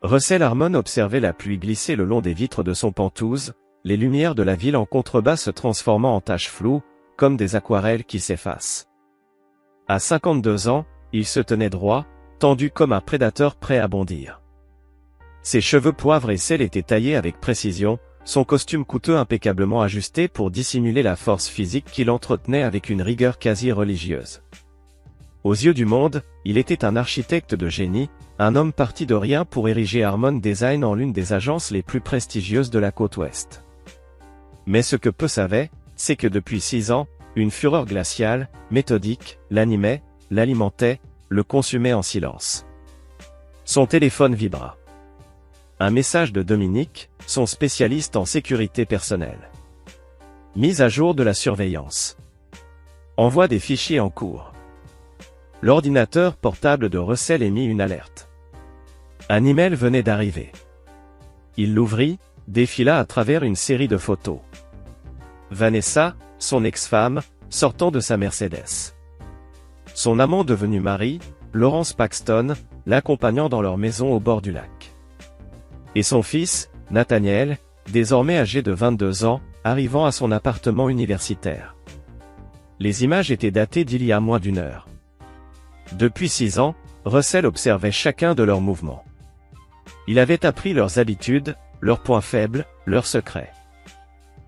Russell Harmon observait la pluie glisser le long des vitres de son Penthouse, les lumières de la ville en contrebas se transformant en taches floues, comme des aquarelles qui s'effacent. À 52 ans, il se tenait droit, tendu comme un prédateur prêt à bondir. Ses cheveux poivre et sel étaient taillés avec précision, son costume coûteux impeccablement ajusté pour dissimuler la force physique qu'il entretenait avec une rigueur quasi religieuse. Aux yeux du monde, il était un architecte de génie, un homme parti de rien pour ériger Harmon Design en l'une des agences les plus prestigieuses de la côte ouest. Mais ce que peu savaient, c'est que depuis 6 ans, une fureur glaciale, méthodique, l'animait, l'alimentait, le consumait en silence. Son téléphone vibra. Un message de Dominique, son spécialiste en sécurité personnelle. Mise à jour de la surveillance. Envoi des fichiers en cours. L'ordinateur portable de Russell émit une alerte. Un email venait d'arriver. Il l'ouvrit, défila à travers une série de photos. Vanessa, son ex-femme, sortant de sa Mercedes. Son amant devenu mari, Lawrence Paxton, l'accompagnant dans leur maison au bord du lac. Et son fils, Nathaniel, désormais âgé de 22 ans, arrivant à son appartement universitaire. Les images étaient datées d'il y a moins d'1 heure. Depuis 6 ans, Russell observait chacun de leurs mouvements. Il avait appris leurs habitudes, leurs points faibles, leurs secrets.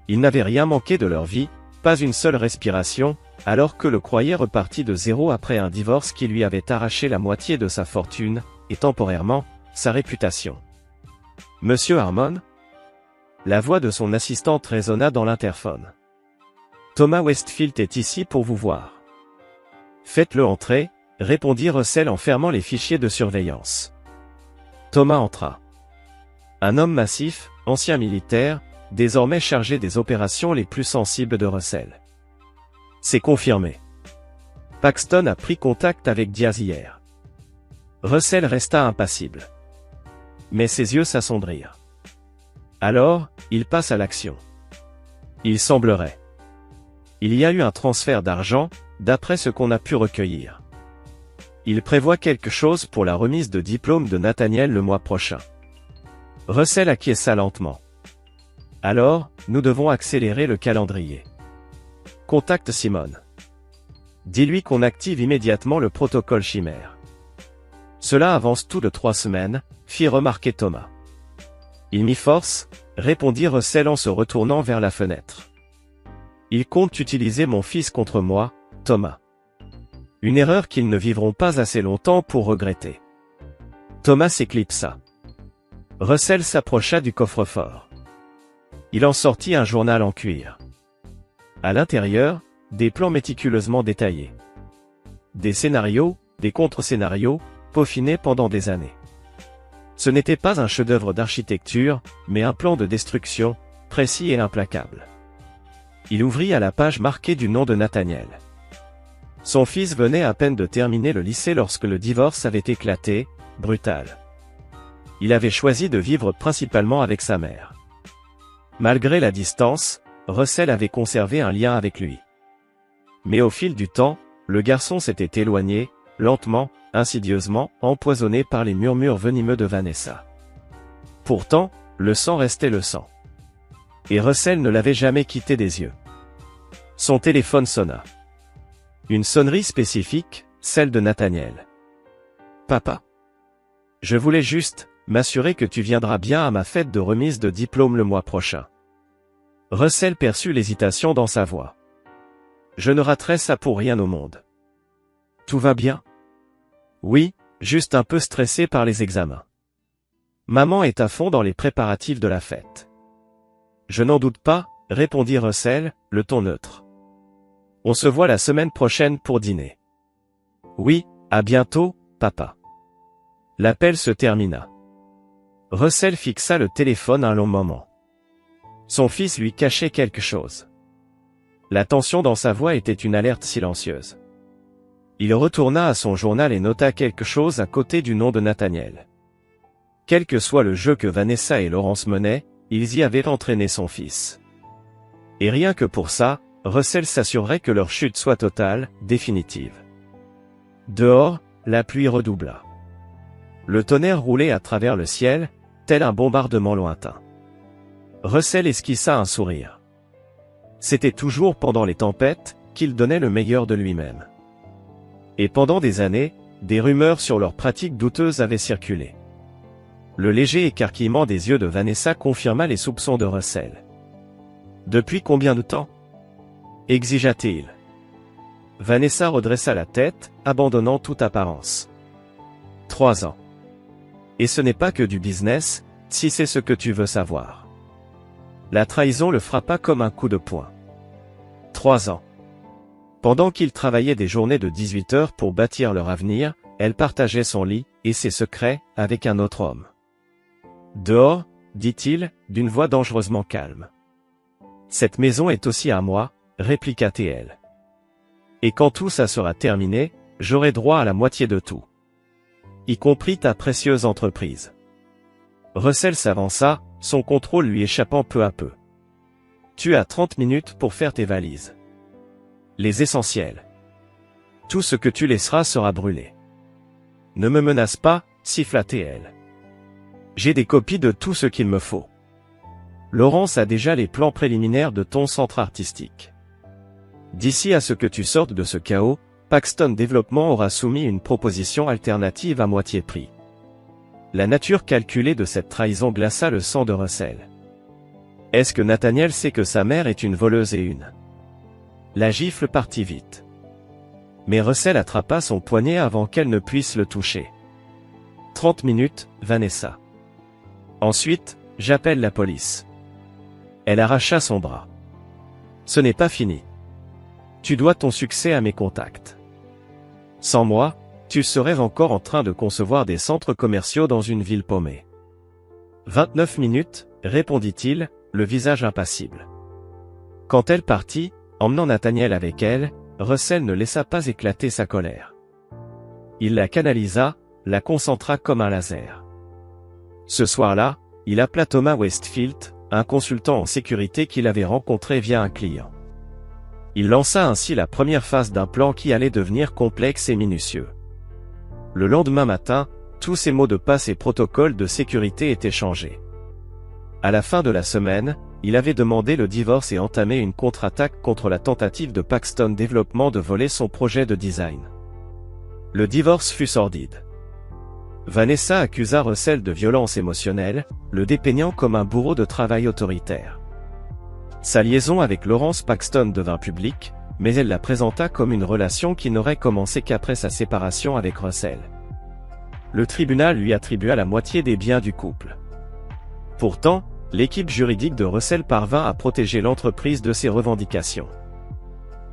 Il n'avait rien manqué de leur vie, pas une seule respiration, alors que le croyait reparti de zéro après un divorce qui lui avait arraché la moitié de sa fortune, et temporairement, sa réputation. « Monsieur Harmon ?» La voix de son assistante résonna dans l'interphone. « Thomas Westfield est ici pour vous voir. »« Faites-le entrer », répondit Russell en fermant les fichiers de surveillance. Thomas entra. Un homme massif, ancien militaire, désormais chargé des opérations les plus sensibles de Russell. « C'est confirmé. Paxton a pris contact avec Diaz hier. » Russell resta impassible. Mais ses yeux s'assombrirent. Alors, il passe à l'action. Il semblerait. Il y a eu un transfert d'argent, d'après ce qu'on a pu recueillir. Il prévoit quelque chose pour la remise de diplôme de Nathaniel le mois prochain. Russell acquiesça lentement. Alors, nous devons accélérer le calendrier. Contacte Simone. Dis-lui qu'on active immédiatement le protocole chimère. Cela avance tout de 3 semaines, fit remarquer Thomas. Il m'y force, répondit Russell en se retournant vers la fenêtre. Ils comptent utiliser mon fils contre moi, Thomas. Une erreur qu'ils ne vivront pas assez longtemps pour regretter. Thomas s'éclipsa. Russell s'approcha du coffre-fort. Il en sortit un journal en cuir. À l'intérieur, des plans méticuleusement détaillés. Des scénarios, des contre-scénarios, peaufinés pendant des années. Ce n'était pas un chef-d'œuvre d'architecture, mais un plan de destruction, précis et implacable. Il ouvrit à la page marquée du nom de Nathaniel. Son fils venait à peine de terminer le lycée lorsque le divorce avait éclaté, brutal. Il avait choisi de vivre principalement avec sa mère. Malgré la distance, Russell avait conservé un lien avec lui. Mais au fil du temps, le garçon s'était éloigné, lentement, insidieusement, empoisonné par les murmures venimeux de Vanessa. Pourtant, le sang restait le sang. Et Russell ne l'avait jamais quitté des yeux. Son téléphone sonna. Une sonnerie spécifique, celle de Nathaniel. « Papa. Je voulais juste m'assurer que tu viendras bien à ma fête de remise de diplôme le mois prochain. » Russell perçut l'hésitation dans sa voix. « Je ne raterai ça pour rien au monde. »« Tout va bien ? » ?»« Oui, juste un peu stressé par les examens. Maman est à fond dans les préparatifs de la fête. »« Je n'en doute pas, » répondit Russell, le ton neutre. « On se voit la semaine prochaine pour dîner. »« Oui, à bientôt, papa. » L'appel se termina. Russell fixa le téléphone un long moment. Son fils lui cachait quelque chose. La tension dans sa voix était une alerte silencieuse. Il retourna à son journal et nota quelque chose à côté du nom de Nathaniel. Quel que soit le jeu que Vanessa et Lawrence menaient, ils y avaient entraîné son fils. Et rien que pour ça, Russell s'assurerait que leur chute soit totale, définitive. Dehors, la pluie redoubla. Le tonnerre roulait à travers le ciel, tel un bombardement lointain. Russell esquissa un sourire. C'était toujours pendant les tempêtes qu'il donnait le meilleur de lui-même. Et pendant des années, des rumeurs sur leurs pratiques douteuses avaient circulé. Le léger écarquillement des yeux de Vanessa confirma les soupçons de Russell. « Depuis combien de temps » exigea-t-il. Vanessa redressa la tête, abandonnant toute apparence. 3 ans. Et ce n'est pas que du business, si c'est ce que tu veux savoir. La trahison le frappa comme un coup de poing. 3 ans. Pendant qu'ils travaillaient des journées de 18 heures pour bâtir leur avenir, elle partageait son lit et ses secrets avec un autre homme. Dehors, dit-il, d'une voix dangereusement calme. Cette maison est aussi à moi, répliqua T.L. Et quand tout ça sera terminé, j'aurai droit à la moitié de tout. Y compris ta précieuse entreprise. Russell s'avança, son contrôle lui échappant peu à peu. Tu as 30 minutes pour faire tes valises. Les essentiels. Tout ce que tu laisseras sera brûlé. Ne me menace pas, siffla T.L. J'ai des copies de tout ce qu'il me faut. Laurence a déjà les plans préliminaires de ton centre artistique. D'ici à ce que tu sortes de ce chaos, Paxton Développement aura soumis une proposition alternative à moitié prix. La nature calculée de cette trahison glaça le sang de Russell. Est-ce que Nathaniel sait que sa mère est une voleuse et une? La gifle partit vite. Mais Russell attrapa son poignet avant qu'elle ne puisse le toucher. 30 minutes, Vanessa. Ensuite, j'appelle la police. Elle arracha son bras. Ce n'est pas fini. Tu dois ton succès à mes contacts. Sans moi, tu serais encore en train de concevoir des centres commerciaux dans une ville paumée. 29 minutes, répondit-il, le visage impassible. Quand elle partit, emmenant Nathaniel avec elle, Russell ne laissa pas éclater sa colère. Il la canalisa, la concentra comme un laser. Ce soir-là, il appela Thomas Westfield, un consultant en sécurité qu'il avait rencontré via un client. Il lança ainsi la première phase d'un plan qui allait devenir complexe et minutieux. Le lendemain matin, tous ces mots de passe et protocoles de sécurité étaient changés. À la fin de la semaine, il avait demandé le divorce et entamé une contre-attaque contre la tentative de Paxton Développement de voler son projet de design. Le divorce fut sordide. Vanessa accusa Russell de violence émotionnelle, le dépeignant comme un bourreau de travail autoritaire. Sa liaison avec Laurence Paxton devint publique, mais elle la présenta comme une relation qui n'aurait commencé qu'après sa séparation avec Russell. Le tribunal lui attribua la moitié des biens du couple. Pourtant, l'équipe juridique de Russell parvint à protéger l'entreprise de ses revendications.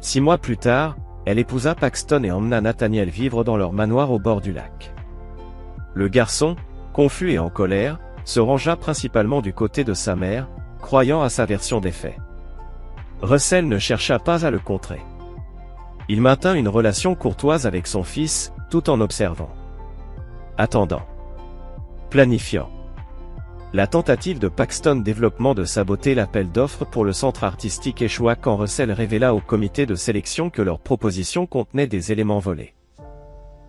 6 mois plus tard, elle épousa Paxton et emmena Nathaniel vivre dans leur manoir au bord du lac. Le garçon, confus et en colère, se rangea principalement du côté de sa mère, croyant à sa version des faits. Russell ne chercha pas à le contrer. Il maintint une relation courtoise avec son fils, tout en observant. Attendant. Planifiant. La tentative de Paxton Développement de saboter l'appel d'offres pour le centre artistique échoua quand Russell révéla au comité de sélection que leur proposition contenait des éléments volés.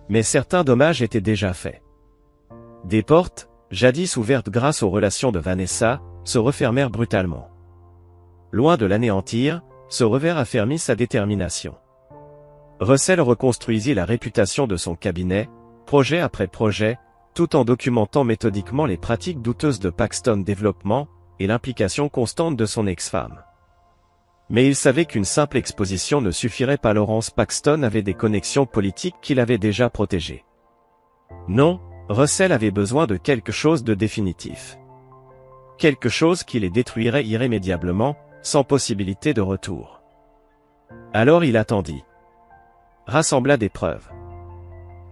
Mais certains dommages étaient déjà faits. Des portes, jadis ouvertes grâce aux relations de Vanessa, se refermèrent brutalement. Loin de l'anéantir, ce revers affermit sa détermination. Russell reconstruisit la réputation de son cabinet, projet après projet, tout en documentant méthodiquement les pratiques douteuses de Paxton Développement, et l'implication constante de son ex-femme. Mais il savait qu'une simple exposition ne suffirait pas. Laurence Paxton avait des connexions politiques qu'il avait déjà protégées. Non, Russell avait besoin de quelque chose de définitif. Quelque chose qui les détruirait irrémédiablement, sans possibilité de retour. Alors il attendit. Rassembla des preuves.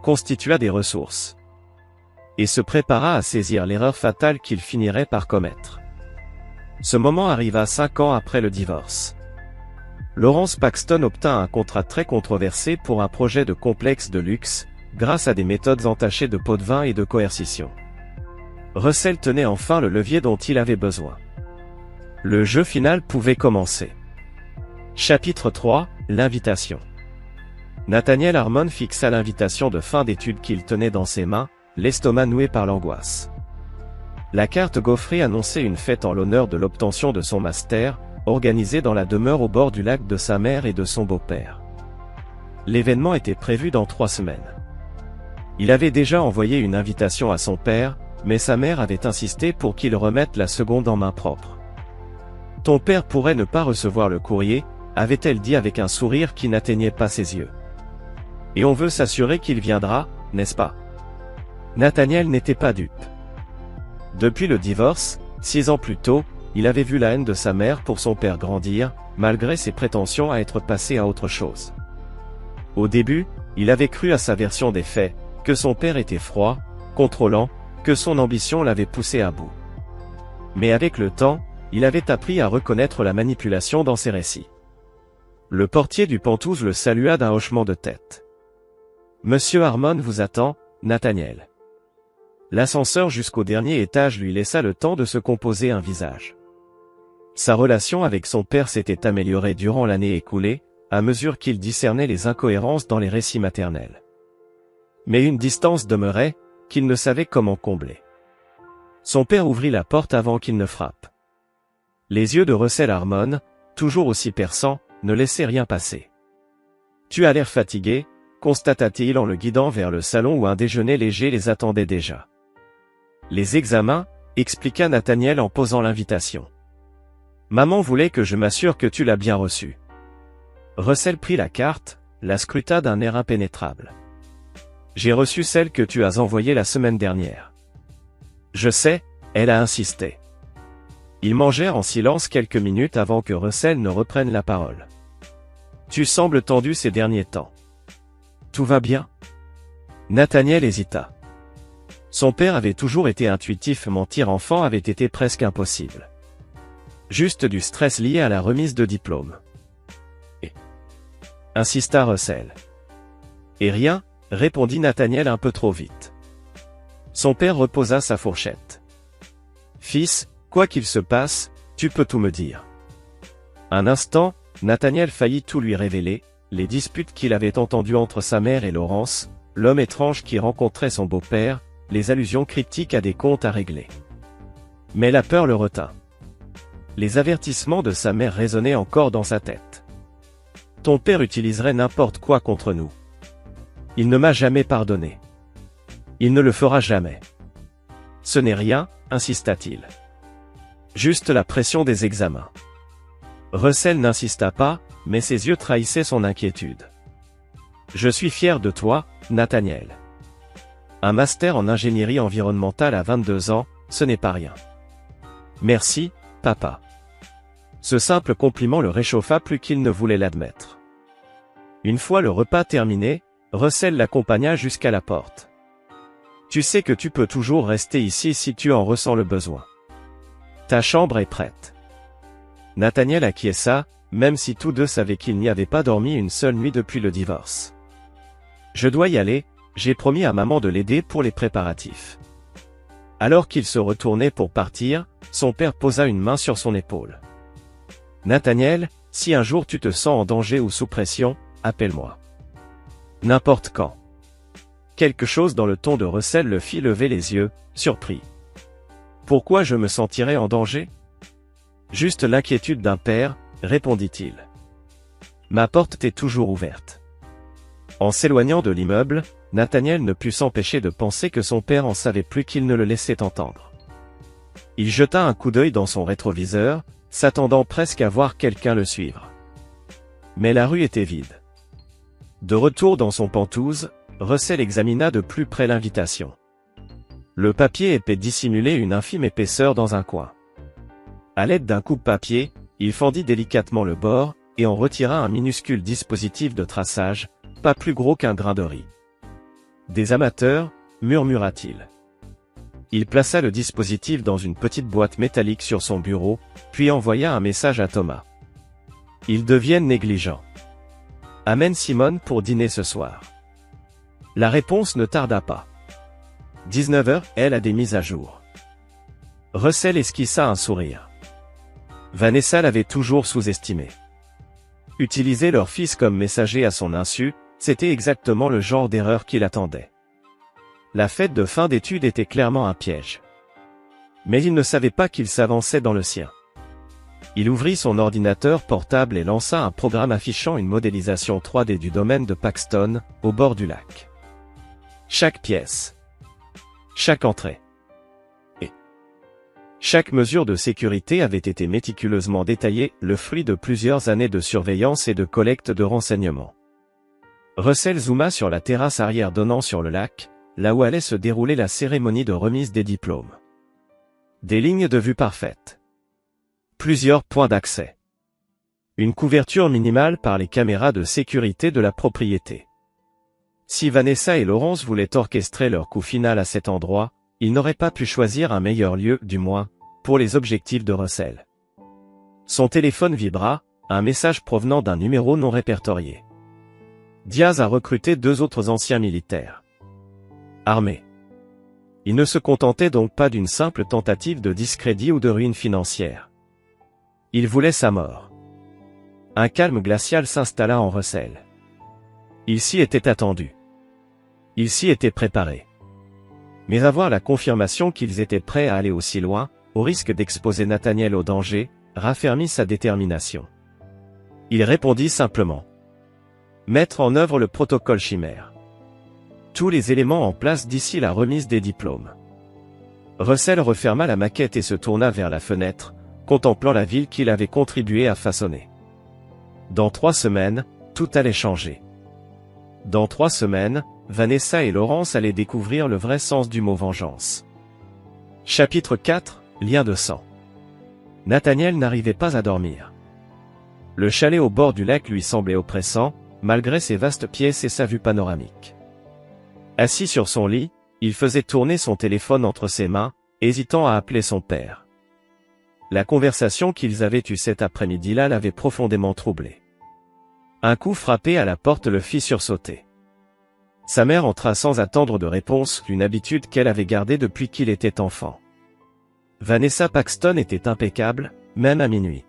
Constitua des ressources. Et se prépara à saisir l'erreur fatale qu'il finirait par commettre. Ce moment arriva 5 ans après le divorce. Laurence Paxton obtint un contrat très controversé pour un projet de complexe de luxe, grâce à des méthodes entachées de pots de vin et de coercition. Russell tenait enfin le levier dont il avait besoin. Le jeu final pouvait commencer. Chapitre 3, l'invitation. Nathaniel Harmon fixa l'invitation de fin d'études qu'il tenait dans ses mains, l'estomac noué par l'angoisse. La carte gaufrée annonçait une fête en l'honneur de l'obtention de son master, organisée dans la demeure au bord du lac de sa mère et de son beau-père. L'événement était prévu dans 3 semaines. Il avait déjà envoyé une invitation à son père, mais sa mère avait insisté pour qu'il remette la seconde en main propre. « Ton père pourrait ne pas recevoir le courrier », avait-elle dit avec un sourire qui n'atteignait pas ses yeux. « Et on veut s'assurer qu'il viendra, n'est-ce pas ?» Nathaniel n'était pas dupe. Depuis le divorce, 6 ans plus tôt, il avait vu la haine de sa mère pour son père grandir, malgré ses prétentions à être passé à autre chose. Au début, il avait cru à sa version des faits, que son père était froid, contrôlant, que son ambition l'avait poussé à bout. Mais avec le temps, il avait appris à reconnaître la manipulation dans ses récits. Le portier du Penthouse le salua d'un hochement de tête. « Monsieur Harmon vous attend, Nathaniel. » L'ascenseur jusqu'au dernier étage lui laissa le temps de se composer un visage. Sa relation avec son père s'était améliorée durant l'année écoulée, à mesure qu'il discernait les incohérences dans les récits maternels. Mais une distance demeurait, qu'il ne savait comment combler. Son père ouvrit la porte avant qu'il ne frappe. Les yeux de Russell Harmon, toujours aussi perçants, ne laissaient rien passer. « Tu as l'air fatigué », constata-t-il en le guidant vers le salon où un déjeuner léger les attendait déjà. « Les examens », expliqua Nathaniel en posant l'invitation. « Maman voulait que je m'assure que tu l'as bien reçu. » Russell prit la carte, la scruta d'un air impénétrable. « J'ai reçu celle que tu as envoyée la semaine dernière. »« Je sais », elle a insisté. Ils mangèrent en silence quelques minutes avant que Russell ne reprenne la parole. « Tu sembles tendu ces derniers temps. Tout va bien ?» Nathaniel hésita. Son père avait toujours été intuitif, mentir enfant avait été presque impossible. Juste du stress lié à la remise de diplôme. Et insista Russell. Et rien, répondit Nathaniel un peu trop vite. Son père reposa sa fourchette. Fils, quoi qu'il se passe, tu peux tout me dire. Un instant, Nathaniel faillit tout lui révéler, les disputes qu'il avait entendues entre sa mère et Laurence, l'homme étrange qui rencontrait son beau-père, les allusions cryptiques à des comptes à régler. Mais la peur le retint. Les avertissements de sa mère résonnaient encore dans sa tête. Ton père utiliserait n'importe quoi contre nous. Il ne m'a jamais pardonné. Il ne le fera jamais. Ce n'est rien, insista-t-il. Juste la pression des examens. Russell n'insista pas, mais ses yeux trahissaient son inquiétude. Je suis fier de toi, Nathaniel. Un master en ingénierie environnementale à 22 ans, ce n'est pas rien. Merci, papa. Ce simple compliment le réchauffa plus qu'il ne voulait l'admettre. Une fois le repas terminé, Russell l'accompagna jusqu'à la porte. Tu sais que tu peux toujours rester ici si tu en ressens le besoin. Ta chambre est prête. Nathaniel acquiesça, même si tous deux savaient qu'il n'y avait pas dormi une seule nuit depuis le divorce. Je dois y aller, j'ai promis à maman de l'aider pour les préparatifs. Alors qu'il se retournait pour partir, son père posa une main sur son épaule. Nathaniel, si un jour tu te sens en danger ou sous pression, appelle-moi. N'importe quand. Quelque chose dans le ton de Russell le fit lever les yeux, surpris. Pourquoi je me sentirais en danger? Juste l'inquiétude d'un père, répondit-il. Ma porte est toujours ouverte. En s'éloignant de l'immeuble, Nathaniel ne put s'empêcher de penser que son père en savait plus qu'il ne le laissait entendre. Il jeta un coup d'œil dans son rétroviseur, s'attendant presque à voir quelqu'un le suivre. Mais la rue était vide. De retour dans son Penthouse, Russell examina de plus près l'invitation. Le papier épais dissimulait une infime épaisseur dans un coin. À l'aide d'un coupe-papier, il fendit délicatement le bord, et en retira un minuscule dispositif de traçage, pas plus gros qu'un grain de riz. Des amateurs, murmura-t-il. Il plaça le dispositif dans une petite boîte métallique sur son bureau, puis envoya un message à Thomas. Ils deviennent négligents. Amène Simone pour dîner ce soir. La réponse ne tarda pas. 19h, elle a des mises à jour. Russell esquissa un sourire. Vanessa l'avait toujours sous-estimé. Utiliser leur fils comme messager à son insu, c'était exactement le genre d'erreur qu'il attendait. La fête de fin d'études était clairement un piège. Mais il ne savait pas qu'il s'avançait dans le sien. Il ouvrit son ordinateur portable et lança un programme affichant une modélisation 3D du domaine de Paxton, au bord du lac. Chaque pièce, chaque entrée et chaque mesure de sécurité avait été méticuleusement détaillée, le fruit de plusieurs années de surveillance et de collecte de renseignements. Russell zooma sur la terrasse arrière donnant sur le lac, là où allait se dérouler la cérémonie de remise des diplômes. Des lignes de vue parfaites. Plusieurs points d'accès. Une couverture minimale par les caméras de sécurité de la propriété. Si Vanessa et Laurence voulaient orchestrer leur coup final à cet endroit, ils n'auraient pas pu choisir un meilleur lieu, du moins, pour les objectifs de Russell. Son téléphone vibra, un message provenant d'un numéro non répertorié. Diaz a recruté 2 autres anciens militaires. Armés. Il ne se contentait donc pas d'une simple tentative de discrédit ou de ruine financière. Il voulait sa mort. Un calme glacial s'installa en Russell. Il s'y était attendu. Il s'y était préparé. Mais avoir la confirmation qu'ils étaient prêts à aller aussi loin, au risque d'exposer Nathaniel au danger, raffermit sa détermination. Il répondit simplement. Mettre en œuvre le protocole chimère. Tous les éléments en place d'ici la remise des diplômes. Russell referma la maquette et se tourna vers la fenêtre, contemplant la ville qu'il avait contribué à façonner. Dans 3 semaines, tout allait changer. Dans 3 semaines, Vanessa et Laurence allaient découvrir le vrai sens du mot vengeance. Chapitre 4, Lien de sang. Nathaniel n'arrivait pas à dormir. Le chalet au bord du lac lui semblait oppressant, malgré ses vastes pièces et sa vue panoramique. Assis sur son lit, il faisait tourner son téléphone entre ses mains, hésitant à appeler son père. La conversation qu'ils avaient eue cet après-midi-là l'avait profondément troublé. Un coup frappé à la porte le fit sursauter. Sa mère entra sans attendre de réponse, une habitude qu'elle avait gardée depuis qu'il était enfant. Vanessa Paxton était impeccable, même à minuit.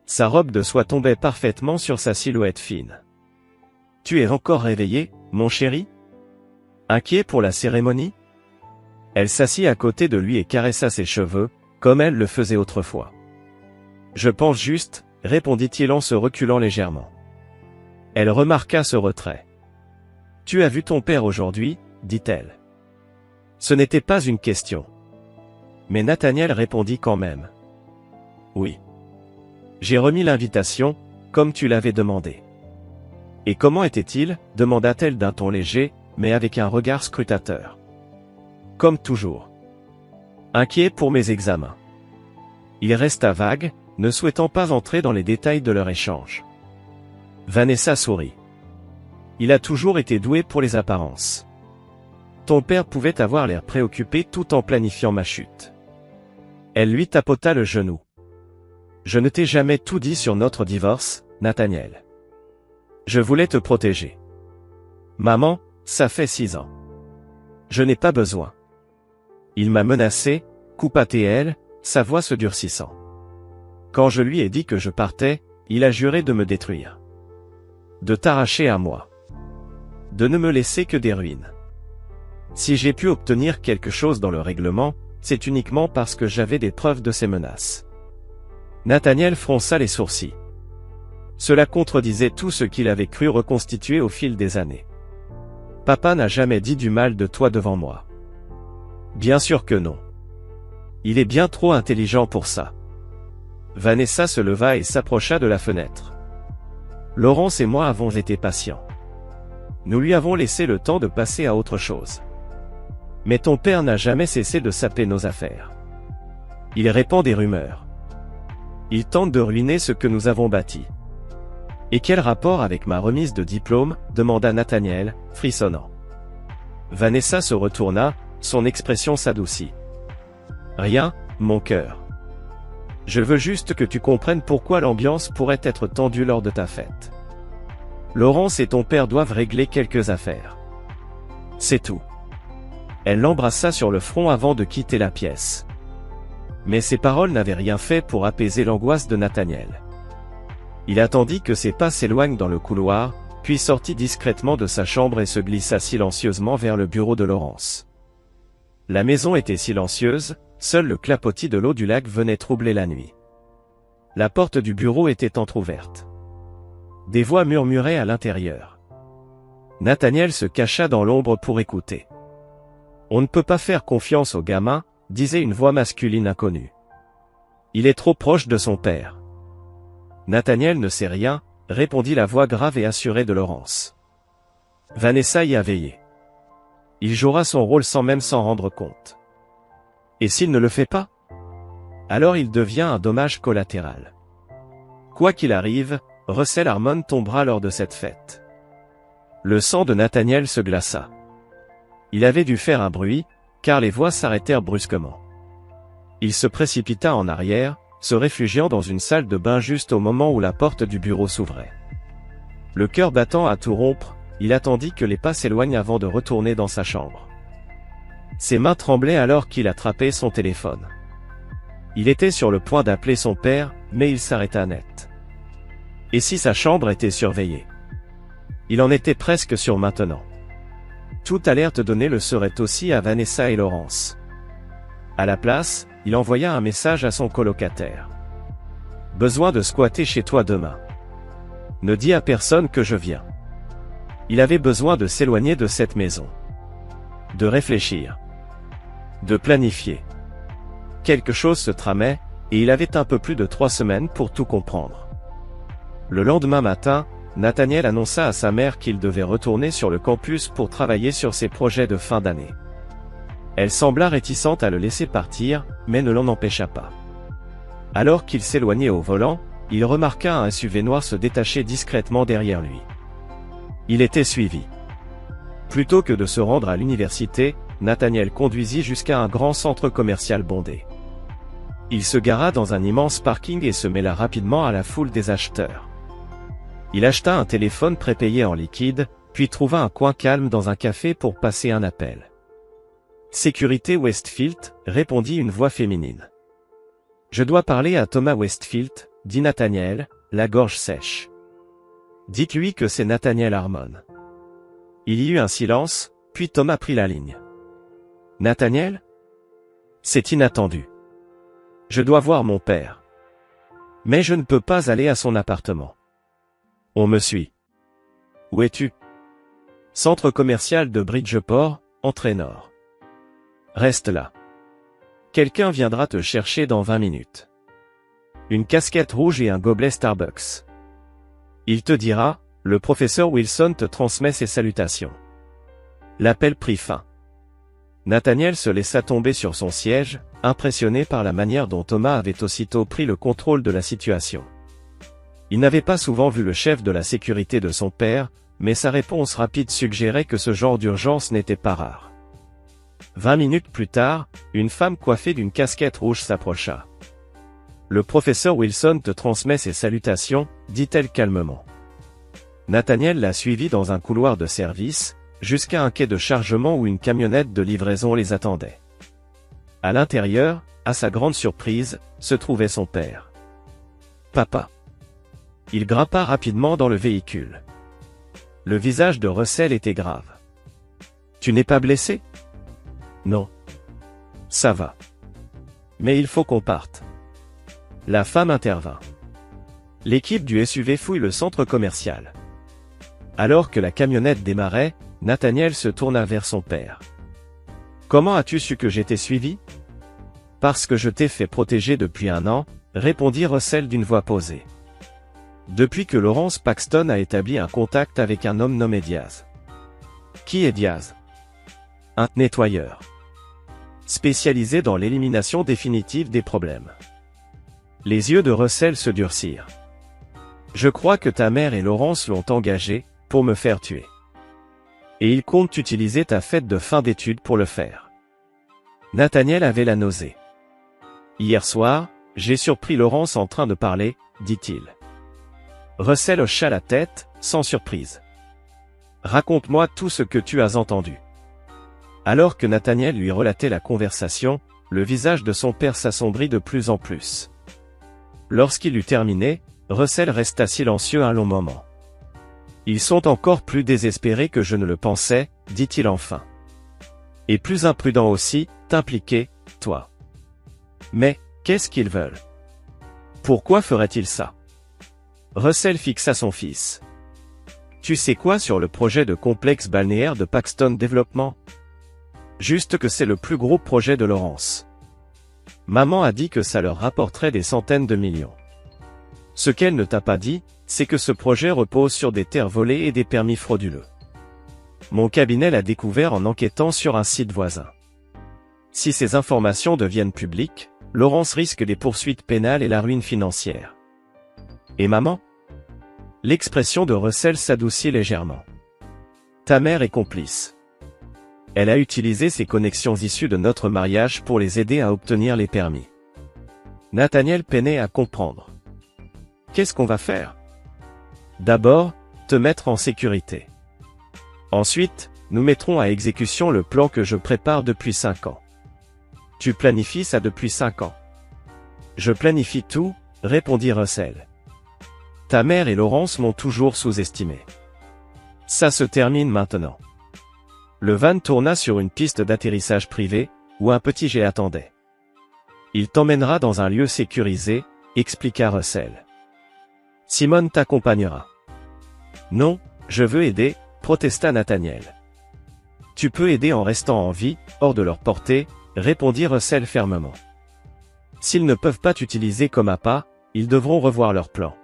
Sa robe de soie tombait parfaitement sur sa silhouette fine. « Tu es encore réveillé, mon chéri ? Inquiet pour la cérémonie ?» Elle s'assit à côté de lui et caressa ses cheveux, comme elle le faisait autrefois. « Je pense juste, » répondit-il en se reculant légèrement. Elle remarqua ce retrait. « Tu as vu ton père aujourd'hui ?» dit-elle. Ce n'était pas une question. Mais Nathaniel répondit quand même. « Oui. J'ai remis l'invitation, comme tu l'avais demandé. » « Et comment était-il » demanda-t-elle d'un ton léger, mais avec un regard scrutateur. « Comme toujours. Inquiet pour mes examens. » Il resta vague, ne souhaitant pas entrer dans les détails de leur échange. Vanessa sourit. Il a toujours été doué pour les apparences. Ton père pouvait avoir l'air préoccupé tout en planifiant ma chute. Elle lui tapota le genou. Je ne t'ai jamais tout dit sur notre divorce, Nathaniel. Je voulais te protéger. Maman, ça fait 6 ans. Je n'ai pas besoin. Il m'a menacé, coupa-t-elle, sa voix se durcissant. Quand je lui ai dit que je partais, il a juré de me détruire. De t'arracher à moi. De ne me laisser que des ruines. Si j'ai pu obtenir quelque chose dans le règlement, c'est uniquement parce que j'avais des preuves de ces menaces. Nathaniel fronça les sourcils. Cela contredisait tout ce qu'il avait cru reconstituer au fil des années. Papa n'a jamais dit du mal de toi devant moi. Bien sûr que non. Il est bien trop intelligent pour ça. Vanessa se leva et s'approcha de la fenêtre. Laurence et moi avons été patients. Nous lui avons laissé le temps de passer à autre chose. Mais ton père n'a jamais cessé de saper nos affaires. Il répand des rumeurs. Il tente de ruiner ce que nous avons bâti. Et quel rapport avec ma remise de diplôme ? demanda Nathaniel, frissonnant. Vanessa se retourna, son expression s'adoucit. Rien, mon cœur. Je veux juste que tu comprennes pourquoi l'ambiance pourrait être tendue lors de ta fête. Laurence et ton père doivent régler quelques affaires. C'est tout. Elle l'embrassa sur le front avant de quitter la pièce. Mais ces paroles n'avaient rien fait pour apaiser l'angoisse de Nathaniel. Il attendit que ses pas s'éloignent dans le couloir, puis sortit discrètement de sa chambre et se glissa silencieusement vers le bureau de Laurence. La maison était silencieuse, seul le clapotis de l'eau du lac venait troubler la nuit. La porte du bureau était entr'ouverte. Des voix murmuraient à l'intérieur. Nathaniel se cacha dans l'ombre pour écouter. « On ne peut pas faire confiance au gamin », disait une voix masculine inconnue. « Il est trop proche de son père. » Nathaniel ne sait rien, répondit la voix grave et assurée de Laurence. Vanessa y a veillé. Il jouera son rôle sans même s'en rendre compte. Et s'il ne le fait pas? Alors il devient un dommage collatéral. Quoi qu'il arrive, Russell Harmon tombera lors de cette fête. Le sang de Nathaniel se glaça. Il avait dû faire un bruit, car les voix s'arrêtèrent brusquement. Il se précipita en arrière, se réfugiant dans une salle de bain juste au moment où la porte du bureau s'ouvrait. Le cœur battant à tout rompre, il attendit que les pas s'éloignent avant de retourner dans sa chambre. Ses mains tremblaient alors qu'il attrapait son téléphone. Il était sur le point d'appeler son père, mais il s'arrêta net. Et si sa chambre était surveillée? Il en était presque sûr maintenant. Toute alerte donnée le serait aussi à Vanessa et Laurence. À la place, il envoya un message à son colocataire. « Besoin de squatter chez toi demain. Ne dis à personne que je viens. » Il avait besoin de s'éloigner de cette maison. De réfléchir. De planifier. Quelque chose se tramait, et il avait un peu plus de 3 semaines pour tout comprendre. Le lendemain matin, Nathaniel annonça à sa mère qu'il devait retourner sur le campus pour travailler sur ses projets de fin d'année. Elle sembla réticente à le laisser partir, mais ne l'en empêcha pas. Alors qu'il s'éloignait au volant, il remarqua un SUV noir se détacher discrètement derrière lui. Il était suivi. Plutôt que de se rendre à l'université, Nathaniel conduisit jusqu'à un grand centre commercial bondé. Il se gara dans un immense parking et se mêla rapidement à la foule des acheteurs. Il acheta un téléphone prépayé en liquide, puis trouva un coin calme dans un café pour passer un appel. « Sécurité Westfield », répondit une voix féminine. « Je dois parler à Thomas Westfield », dit Nathaniel, la gorge sèche. « Dites-lui que c'est Nathaniel Harmon. » Il y eut un silence, puis Thomas prit la ligne. « Nathaniel ? C'est inattendu. Je dois voir mon père. Mais je ne peux pas aller à son appartement. On me suit. Où es-tu ? Centre commercial de Bridgeport, entrée nord. Reste là. Quelqu'un viendra te chercher dans 20 minutes. Une casquette rouge et un gobelet Starbucks. Il te dira, le professeur Wilson te transmet ses salutations. L'appel prit fin. Nathaniel se laissa tomber sur son siège, impressionné par la manière dont Thomas avait aussitôt pris le contrôle de la situation. Il n'avait pas souvent vu le chef de la sécurité de son père, mais sa réponse rapide suggérait que ce genre d'urgence n'était pas rare. 20 minutes plus tard, une femme coiffée d'une casquette rouge s'approcha. « Le professeur Wilson te transmet ses salutations », dit-elle calmement. Nathaniel la suivit dans un couloir de service, jusqu'à un quai de chargement où une camionnette de livraison les attendait. À l'intérieur, à sa grande surprise, se trouvait son père. « Papa !» Il grimpa rapidement dans le véhicule. Le visage de Russell était grave. « Tu n'es pas blessé ? » « Non. Ça va. Mais il faut qu'on parte. » La femme intervint. L'équipe du SUV fouille le centre commercial. Alors que la camionnette démarrait, Nathaniel se tourna vers son père. « Comment as-tu su que j'étais suivi ? » « Parce que je t'ai fait protéger depuis 1 an, » répondit Russell d'une voix posée. « Depuis que Laurence Paxton a établi un contact avec un homme nommé Diaz. » « Qui est Diaz ? » « Un nettoyeur. Spécialisé dans l'élimination définitive des problèmes. » Les yeux de Russell se durcirent. « Je crois que ta mère et Laurence l'ont engagé, pour me faire tuer. Et ils comptent utiliser ta fête de fin d'études pour le faire. » Nathaniel avait la nausée. « Hier soir, j'ai surpris Laurence en train de parler, » dit-il. Russell hocha la tête, sans surprise. « Raconte-moi tout ce que tu as entendu. » Alors que Nathaniel lui relatait la conversation, le visage de son père s'assombrit de plus en plus. Lorsqu'il eut terminé, Russell resta silencieux un long moment. Ils sont encore plus désespérés que je ne le pensais, dit-il enfin. Et plus imprudent aussi, t'impliquer, toi. Mais, qu'est-ce qu'ils veulent? Pourquoi ferait-il ça? Russell fixa son fils. Tu sais quoi sur le projet de complexe balnéaire de Paxton Development? Juste que c'est le plus gros projet de Laurence. Maman a dit que ça leur rapporterait des centaines de millions. Ce qu'elle ne t'a pas dit, c'est que ce projet repose sur des terres volées et des permis frauduleux. Mon cabinet l'a découvert en enquêtant sur un site voisin. Si ces informations deviennent publiques, Laurence risque des poursuites pénales et la ruine financière. Et maman? L'expression de Russell s'adoucit légèrement. Ta mère est complice. Elle a utilisé ses connexions issues de notre mariage pour les aider à obtenir les permis. Nathaniel peinait à comprendre. Qu'est-ce qu'on va faire? D'abord, te mettre en sécurité. Ensuite, nous mettrons à exécution le plan que je prépare depuis 5 ans. Tu planifies ça depuis 5 ans. Je planifie tout, répondit Russell. Ta mère et Laurence m'ont toujours sous-estimé. Ça se termine maintenant. Le van tourna sur une piste d'atterrissage privée, où un petit jet attendait. Il t'emmènera dans un lieu sécurisé, expliqua Russell. Simone t'accompagnera. Non, je veux aider, protesta Nathaniel. Tu peux aider en restant en vie, hors de leur portée, répondit Russell fermement. S'ils ne peuvent pas t'utiliser comme appât, ils devront revoir leur plan.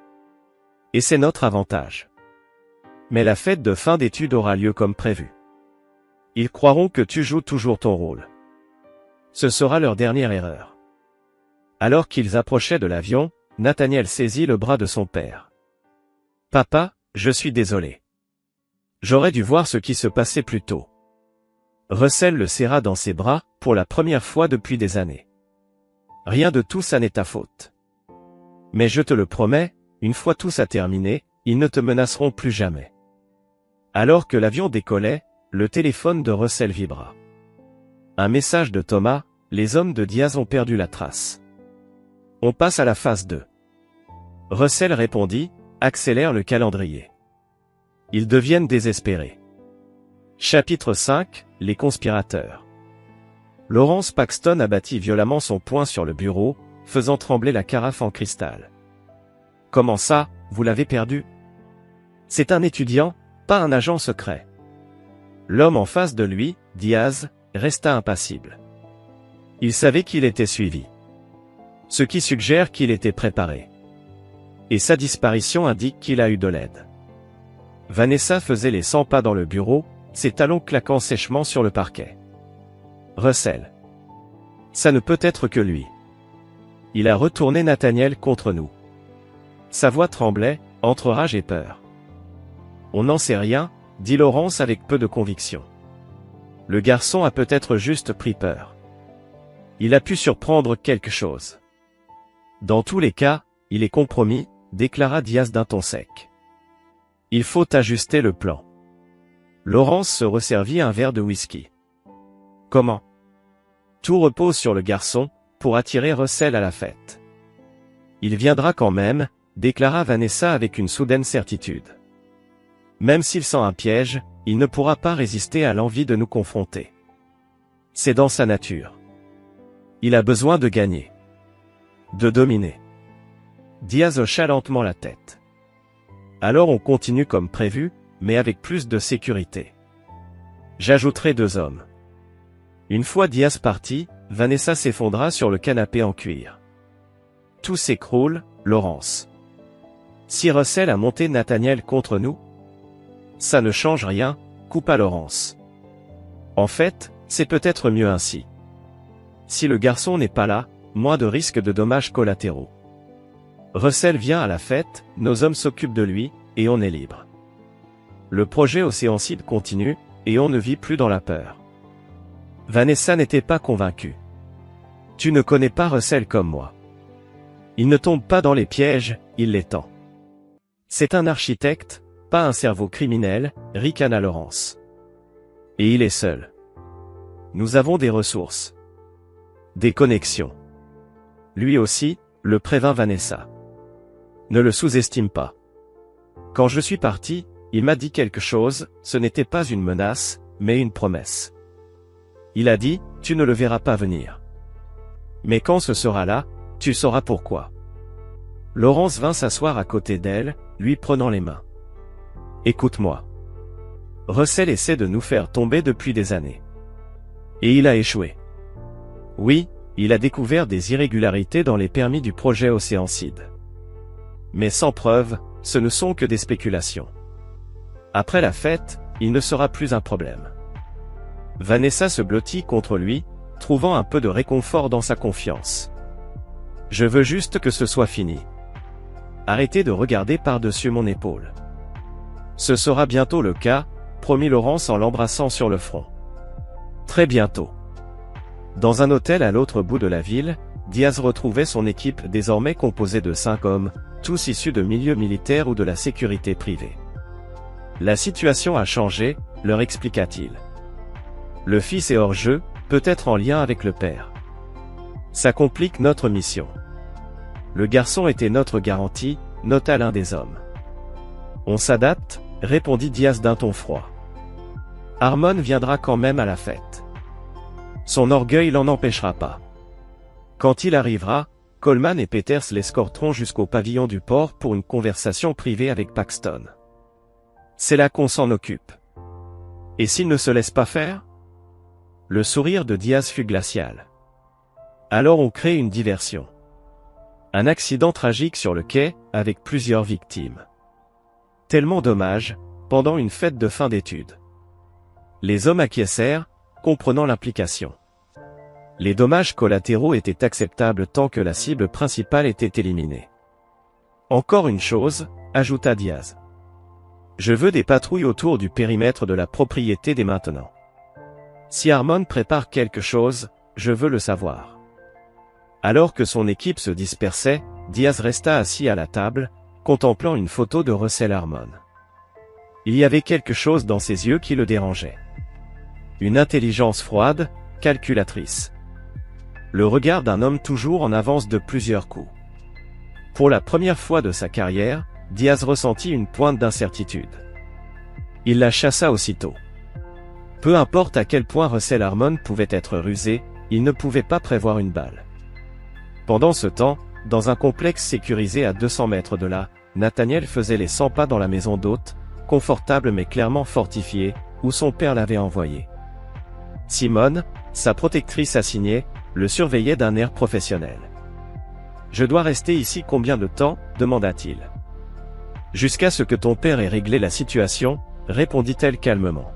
Et c'est notre avantage. Mais la fête de fin d'études aura lieu comme prévu. Ils croiront que tu joues toujours ton rôle. Ce sera leur dernière erreur. Alors qu'ils approchaient de l'avion, Nathaniel saisit le bras de son père. Papa, je suis désolé. J'aurais dû voir ce qui se passait plus tôt. Russell le serra dans ses bras, pour la première fois depuis des années. Rien de tout ça n'est ta faute. Mais je te le promets, une fois tout ça terminé, ils ne te menaceront plus jamais. Alors que l'avion décollait, le téléphone de Russell vibra. Un message de Thomas, les hommes de Diaz ont perdu la trace. On passe à la phase 2. Russell répondit, accélère le calendrier. Ils deviennent désespérés. Chapitre 5, les conspirateurs. Laurence Paxton abattit violemment son poing sur le bureau, faisant trembler la carafe en cristal. Comment ça, vous l'avez perdu? C'est un étudiant, pas un agent secret. L'homme en face de lui, Diaz, resta impassible. Il savait qu'il était suivi. Ce qui suggère qu'il était préparé. Et sa disparition indique qu'il a eu de l'aide. Vanessa faisait les 100 pas dans le bureau, ses talons claquant sèchement sur le parquet. Russell. Ça ne peut être que lui. Il a retourné Nathaniel contre nous. Sa voix tremblait, entre rage et peur. On n'en sait rien, dit Laurence avec peu de conviction. Le garçon a peut-être juste pris peur. Il a pu surprendre quelque chose. Dans tous les cas, il est compromis, déclara Diaz d'un ton sec. Il faut ajuster le plan. Laurence se resservit un verre de whisky. Comment? Tout repose sur le garçon, pour attirer Russell à la fête. Il viendra quand même, déclara Vanessa avec une soudaine certitude. Même s'il sent un piège, il ne pourra pas résister à l'envie de nous confronter. C'est dans sa nature. Il a besoin de gagner. De dominer. Diaz hocha lentement la tête. Alors on continue comme prévu, mais avec plus de sécurité. J'ajouterai 2 hommes. Une fois Diaz parti, Vanessa s'effondra sur le canapé en cuir. Tout s'écroule, Laurence. Si Russell a monté Nathaniel contre nous? Ça ne change rien, coupa Laurence. En fait, c'est peut-être mieux ainsi. Si le garçon n'est pas là, moins de risques de dommages collatéraux. Russell vient à la fête, nos hommes s'occupent de lui, et on est libre. Le projet Océancide continue, et on ne vit plus dans la peur. Vanessa n'était pas convaincue. Tu ne connais pas Russell comme moi. Il ne tombe pas dans les pièges, il les tend. C'est un architecte, pas un cerveau criminel, ricana Laurence. Et il est seul. Nous avons des ressources. Des connexions. Lui aussi, le prévint Vanessa. Ne le sous-estime pas. Quand je suis parti, Il m'a dit quelque chose, ce n'était pas une menace, mais une promesse. Il a dit, tu ne le verras pas venir. Mais quand ce sera là, tu sauras pourquoi. Laurence vint s'asseoir à côté d'elle, lui prenant les mains. Écoute-moi. Russell essaie de nous faire tomber depuis des années. Et il a échoué. Oui, il a découvert des irrégularités dans les permis du projet Oceanside. Mais sans preuve, ce ne sont que des spéculations. Après la fête, il ne sera plus un problème. Vanessa se blottit contre lui, trouvant un peu de réconfort dans sa confiance. Je veux juste que ce soit fini. Arrêtez de regarder par-dessus mon épaule. Ce sera bientôt le cas, promit Laurence en l'embrassant sur le front. Très bientôt. Dans un hôtel à l'autre bout de la ville, Diaz retrouvait son équipe désormais composée de 5 hommes, tous issus de milieux militaires ou de la sécurité privée. La situation a changé, leur expliqua-t-il. Le fils est hors jeu, peut-être en lien avec le père. Ça complique notre mission. Le garçon était notre garantie, nota l'un des hommes. On s'adapte, répondit Diaz d'un ton froid. Harmon viendra quand même à la fête. Son orgueil l'en empêchera pas. Quand il arrivera, Coleman et Peters l'escorteront jusqu'au pavillon du port pour une conversation privée avec Paxton. C'est là qu'on s'en occupe. Et s'il ne se laisse pas faire? Le sourire de Diaz fut glacial. Alors on crée une diversion. Un accident tragique sur le quai, avec plusieurs victimes. Tellement dommage, pendant une fête de fin d'études. Les hommes acquiescèrent, comprenant l'implication. Les dommages collatéraux étaient acceptables tant que la cible principale était éliminée. Encore une chose, ajouta Diaz. Je veux des patrouilles autour du périmètre de la propriété dès maintenant. Si Harmon prépare quelque chose, je veux le savoir. Alors que son équipe se dispersait, Diaz resta assis à la table, contemplant une photo de Russell Harmon. Il y avait quelque chose dans ses yeux qui le dérangeait. Une intelligence froide, calculatrice. Le regard d'un homme toujours en avance de plusieurs coups. Pour la première fois de sa carrière, Diaz ressentit une pointe d'incertitude. Il la chassa aussitôt. Peu importe à quel point Russell Harmon pouvait être rusé, il ne pouvait pas prévoir une balle. Pendant ce temps, dans un complexe sécurisé à 200 mètres de là, Nathaniel faisait les 100 pas dans la maison d'hôte, confortable mais clairement fortifiée, où son père l'avait envoyé. Simone, sa protectrice assignée, le surveillait d'un air professionnel. « Je dois rester ici combien de temps ?» demanda-t-il. « Jusqu'à ce que ton père ait réglé la situation, » répondit-elle calmement.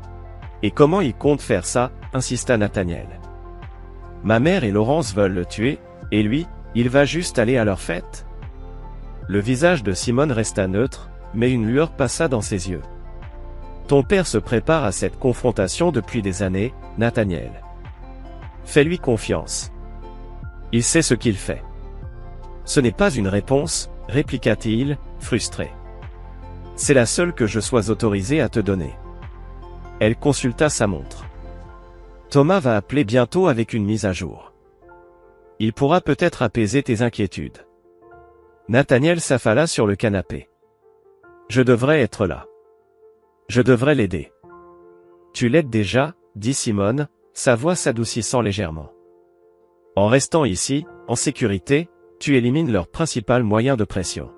« Et comment il compte faire ça ?» insista Nathaniel. « Ma mère et Laurence veulent le tuer, et lui, il va juste aller à leur fête ?» Le visage de Simone resta neutre, mais une lueur passa dans ses yeux. « Ton père se prépare à cette confrontation depuis des années, Nathaniel. Fais-lui confiance. Il sait ce qu'il fait. » Ce n'est pas une réponse, répliqua-t-il, frustré. C'est la seule que je sois autorisé à te donner. Elle consulta sa montre. Thomas va appeler bientôt avec une mise à jour. Il pourra peut-être apaiser tes inquiétudes. Nathaniel s'affala sur le canapé. Je devrais être là. Je devrais l'aider. Tu l'aides déjà, dit Simone, sa voix s'adoucissant légèrement. En restant ici, en sécurité, tu élimines leur principal moyen de pression.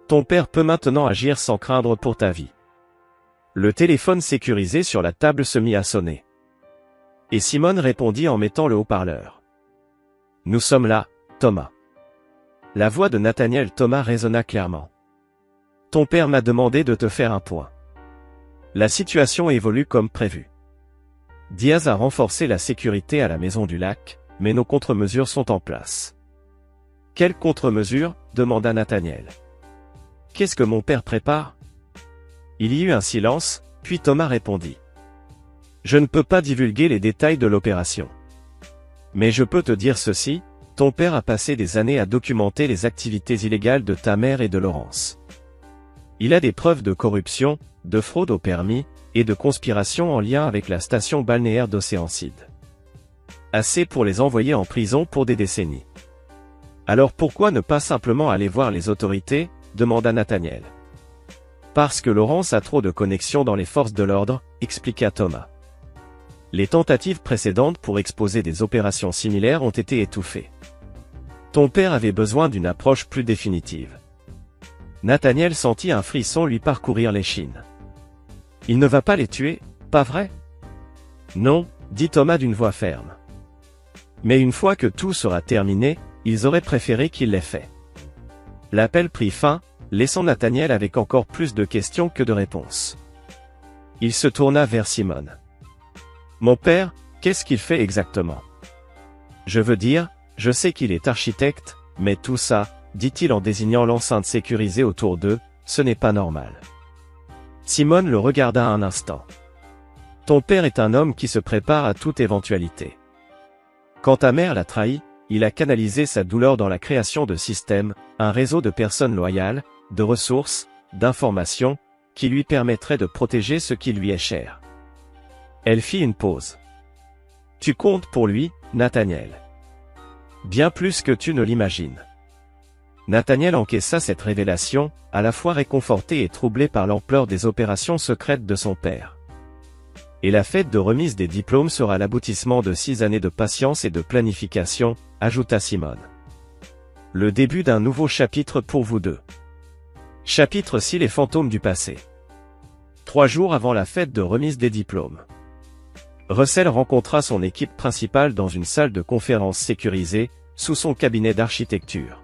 Ton père peut maintenant agir sans craindre pour ta vie. Le téléphone sécurisé sur la table se mit à sonner. Et Simone répondit en mettant le haut-parleur. Nous sommes là, Thomas. La voix de Nathaniel Thomas résonna clairement. Ton père m'a demandé de te faire un point. La situation évolue comme prévu. Diaz a renforcé la sécurité à la maison du lac, mais nos contre-mesures sont en place. Quelles contre-mesures ? demanda Nathaniel. Qu'est-ce que mon père prépare ? Il y eut un silence, puis Thomas répondit. Je ne peux pas divulguer les détails de l'opération. Mais je peux te dire ceci, ton père a passé des années à documenter les activités illégales de ta mère et de Laurence. Il a des preuves de corruption, de fraude au permis, et de conspiration en lien avec la station balnéaire d'Oceanside. Assez pour les envoyer en prison pour des décennies. Alors pourquoi ne pas simplement aller voir les autorités ? demanda Nathaniel. Parce que Laurence a trop de connexions dans les forces de l'ordre, expliqua Thomas. Les tentatives précédentes pour exposer des opérations similaires ont été étouffées. Ton père avait besoin d'une approche plus définitive. Nathaniel sentit un frisson lui parcourir l'échine. Il ne va pas les tuer, pas vrai? Non, dit Thomas d'une voix ferme. Mais une fois que tout sera terminé, ils auraient préféré qu'il l'ait fait. L'appel prit fin, laissant Nathaniel avec encore plus de questions que de réponses. Il se tourna vers Simone. Mon père, qu'est-ce qu'il fait exactement? Je veux dire, je sais qu'il est architecte, mais tout ça, dit-il en désignant l'enceinte sécurisée autour d'eux, ce n'est pas normal. Simone le regarda un instant. Ton père est un homme qui se prépare à toute éventualité. Quand ta mère l'a trahi, il a canalisé sa douleur dans la création de systèmes, un réseau de personnes loyales, de ressources, d'informations, qui lui permettraient de protéger ce qui lui est cher. Elle fit une pause. Tu comptes pour lui, Nathaniel. Bien plus que tu ne l'imagines. Nathaniel encaissa cette révélation, à la fois réconforté et troublé par l'ampleur des opérations secrètes de son père. Et la fête de remise des diplômes sera l'aboutissement de 6 années de patience et de planification, ajouta Simone. Le début d'un nouveau chapitre pour vous deux. Chapitre 6 Les fantômes du passé. 3 jours avant la fête de remise des diplômes. Russell rencontra son équipe principale dans une salle de conférence sécurisée, sous son cabinet d'architecture.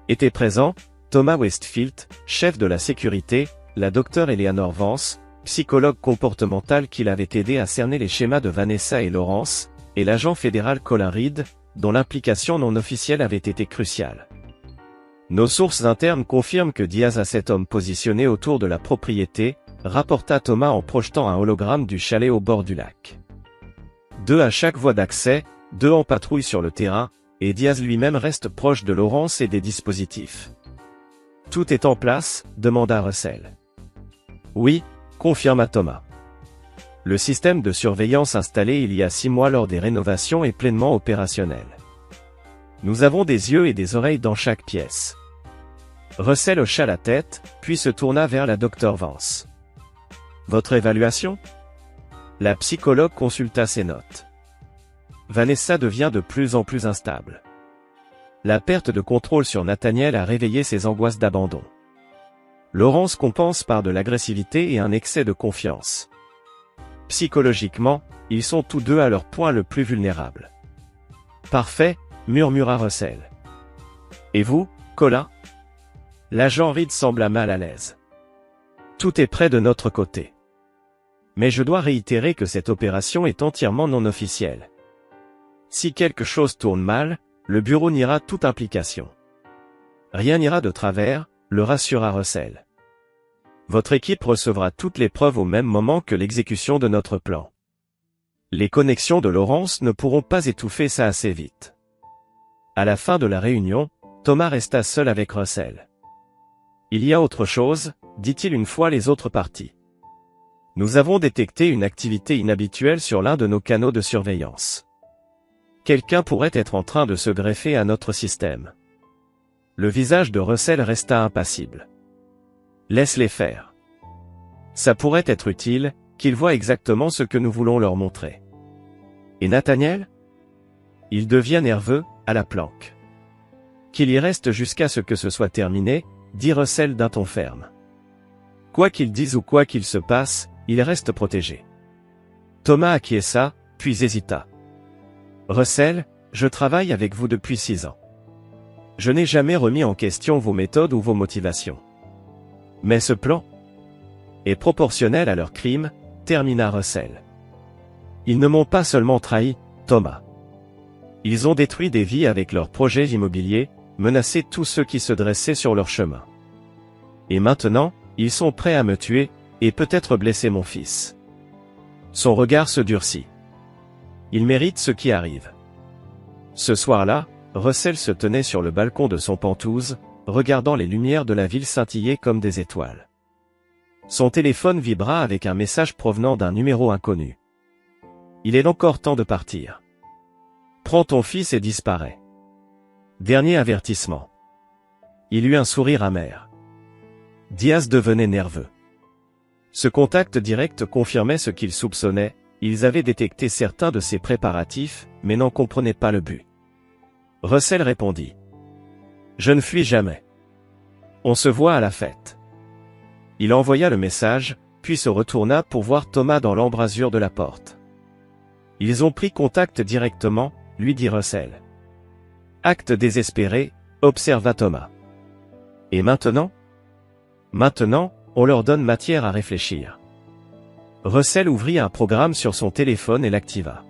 Étaient présents, Thomas Westfield, chef de la sécurité, la docteure Eleanor Vance, psychologue comportemental qui l'avait aidé à cerner les schémas de Vanessa et Laurence, et l'agent fédéral Colin Reed, dont l'implication non officielle avait été cruciale. Nos sources internes confirment que Diaz a cet homme positionné autour de la propriété, rapporta Thomas en projetant un hologramme du chalet au bord du lac. 2 à chaque voie d'accès, 2 en patrouille sur le terrain, et Diaz lui-même reste proche de Laurence et des dispositifs. Tout est en place, demanda Russell. Oui, confirma Thomas. Le système de surveillance installé il y a 6 mois lors des rénovations est pleinement opérationnel. Nous avons des yeux et des oreilles dans chaque pièce. Russell hocha la tête, puis se tourna vers la docteure Vance. Votre évaluation? La psychologue consulta ses notes. Vanessa devient de plus en plus instable. La perte de contrôle sur Nathaniel a réveillé ses angoisses d'abandon. Laurence compense par de l'agressivité et un excès de confiance. Psychologiquement, ils sont tous deux à leur point le plus vulnérable. Parfait, murmura Russell. Et vous, Colin? L'agent Reed sembla mal à l'aise. Tout est prêt de notre côté. Mais je dois réitérer que cette opération est entièrement non officielle. Si quelque chose tourne mal, le bureau niera toute implication. Rien n'ira de travers, le rassura Russell. Votre équipe recevra toutes les preuves au même moment que l'exécution de notre plan. Les connexions de Laurence ne pourront pas étouffer ça assez vite. À la fin de la réunion, Thomas resta seul avec Russell. Il y a autre chose, dit-il une fois les autres partis. Nous avons détecté une activité inhabituelle sur l'un de nos canaux de surveillance. Quelqu'un pourrait être en train de se greffer à notre système. Le visage de Russell resta impassible. Laisse-les faire. Ça pourrait être utile, qu'ils voient exactement ce que nous voulons leur montrer. Et Nathaniel? Il devient nerveux, à la planque. Qu'il y reste jusqu'à ce que ce soit terminé, dit Russell d'un ton ferme. Quoi qu'il dise ou quoi qu'il se passe, il reste protégé. Thomas acquiesça, puis hésita. Russell, je travaille avec vous depuis 6 ans. Je n'ai jamais remis en question vos méthodes ou vos motivations. Mais ce plan est proportionnel à leurs crimes, termina Russell. Ils ne m'ont pas seulement trahi, Thomas. Ils ont détruit des vies avec leurs projets immobiliers, menacé tous ceux qui se dressaient sur leur chemin. Et maintenant, ils sont prêts à me tuer, et peut-être blesser mon fils. Son regard se durcit. Il mérite ce qui arrive. Ce soir-là, Russell se tenait sur le balcon de son Penthouse, regardant les lumières de la ville scintiller comme des étoiles. Son téléphone vibra avec un message provenant d'un numéro inconnu. Il est encore temps de partir. Prends ton fils et disparais. Dernier avertissement. Il eut un sourire amer. Diaz devenait nerveux. Ce contact direct confirmait ce qu'il soupçonnait, ils avaient détecté certains de ses préparatifs, mais n'en comprenaient pas le but. Russell répondit. Je ne fuis jamais. On se voit à la fête. Il envoya le message, puis se retourna pour voir Thomas dans l'embrasure de la porte. Ils ont pris contact directement, lui dit Russell. Acte désespéré, observa Thomas. Et maintenant? Maintenant, on leur donne matière à réfléchir. Russell ouvrit un programme sur son téléphone et l'activa.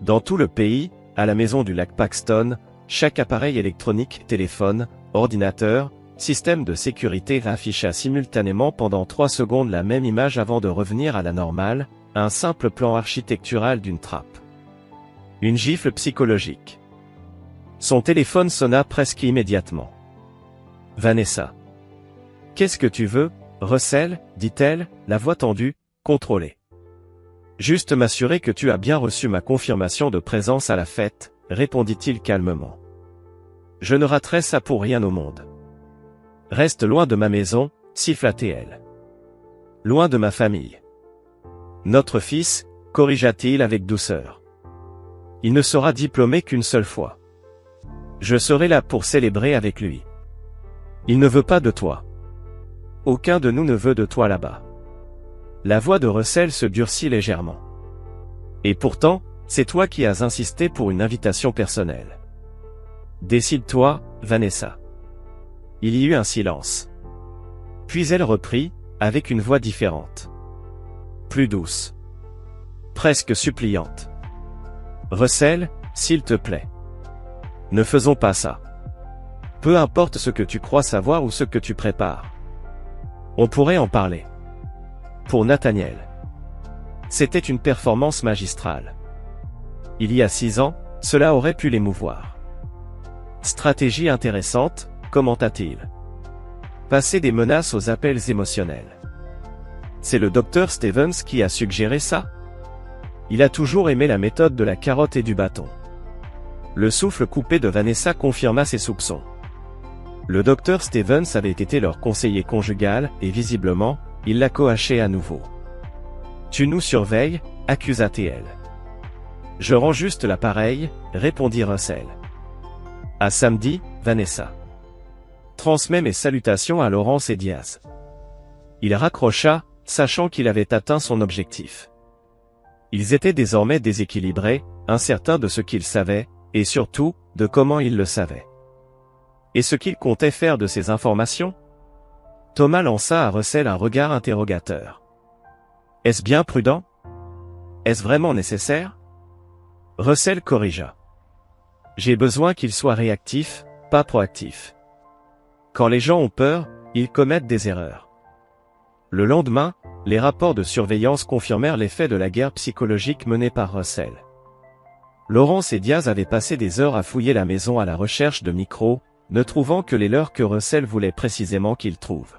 Dans tout le pays, à la maison du lac Paxton, chaque appareil électronique, téléphone, ordinateur, système de sécurité afficha simultanément pendant 3 secondes la même image avant de revenir à la normale, un simple plan architectural d'une trappe. Une gifle psychologique. Son téléphone sonna presque immédiatement. Vanessa. Qu'est-ce que tu veux, Russell, dit-elle, la voix tendue, contrôlée. Juste m'assurer que tu as bien reçu ma confirmation de présence à la fête, répondit-il calmement. Je ne raterai ça pour rien au monde. Reste loin de ma maison, siffla-t-elle. Loin de ma famille. Notre fils, corrigea-t-il avec douceur. Il ne sera diplômé qu'une seule fois. Je serai là pour célébrer avec lui. Il ne veut pas de toi. Aucun de nous ne veut de toi là-bas. La voix de Russell se durcit légèrement. Et pourtant, c'est toi qui as insisté pour une invitation personnelle. Décide-toi, Vanessa. Il y eut un silence. Puis elle reprit, avec une voix différente. Plus douce. Presque suppliante. Russell, s'il te plaît. Ne faisons pas ça. Peu importe ce que tu crois savoir ou ce que tu prépares. On pourrait en parler. Pour Nathaniel. C'était une performance magistrale. Il y a 6 ans, cela aurait pu l'émouvoir. Stratégie intéressante, commenta-t-il. Passer des menaces aux appels émotionnels. C'est le Dr Stevens qui a suggéré ça? Il a toujours aimé la méthode de la carotte et du bâton. Le souffle coupé de Vanessa confirma ses soupçons. Le Dr Stevens avait été leur conseiller conjugal, et visiblement, il l'a coaché à nouveau. Tu nous surveilles, accusa-t-elle. Je rends juste l'appareil, répondit Russell. À samedi, Vanessa. Transmets mes salutations à Laurence et Diaz. Il raccrocha, sachant qu'il avait atteint son objectif. Ils étaient désormais déséquilibrés, incertains de ce qu'ils savaient, et surtout, de comment ils le savaient. Et ce qu'il comptait faire de ces informations? Thomas lança à Russell un regard interrogateur. Est-ce bien prudent? Est-ce vraiment nécessaire? Russell corrigea. J'ai besoin qu'il soit réactif, pas proactif. Quand les gens ont peur, ils commettent des erreurs. Le lendemain, les rapports de surveillance confirmèrent l'effet de la guerre psychologique menée par Russell. Laurence et Diaz avaient passé des heures à fouiller la maison à la recherche de micros, ne trouvant que les leurs que Russell voulait précisément qu'ils trouvent.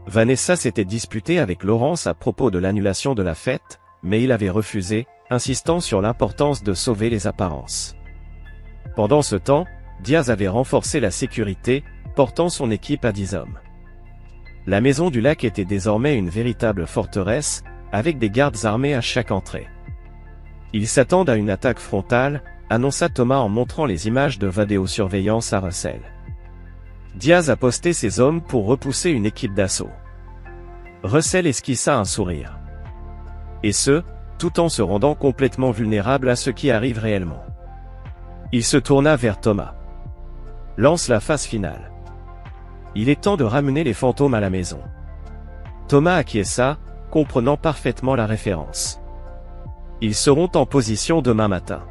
Vanessa s'était disputée avec Laurence à propos de l'annulation de la fête, mais il avait refusé, insistant sur l'importance de sauver les apparences. Pendant ce temps, Diaz avait renforcé la sécurité, portant son équipe à 10 hommes. La maison du lac était désormais une véritable forteresse, avec des gardes armés à chaque entrée. Ils s'attendent à une attaque frontale, annonça Thomas en montrant les images de vidéosurveillance à Russell. Diaz a posté ses hommes pour repousser une équipe d'assaut. Russell esquissa un sourire. Et ce, tout en se rendant complètement vulnérable à ce qui arrive réellement. Il se tourna vers Thomas. Lance la phase finale. Il est temps de ramener les fantômes à la maison. Thomas acquiesça, comprenant parfaitement la référence. Ils seront en position demain matin.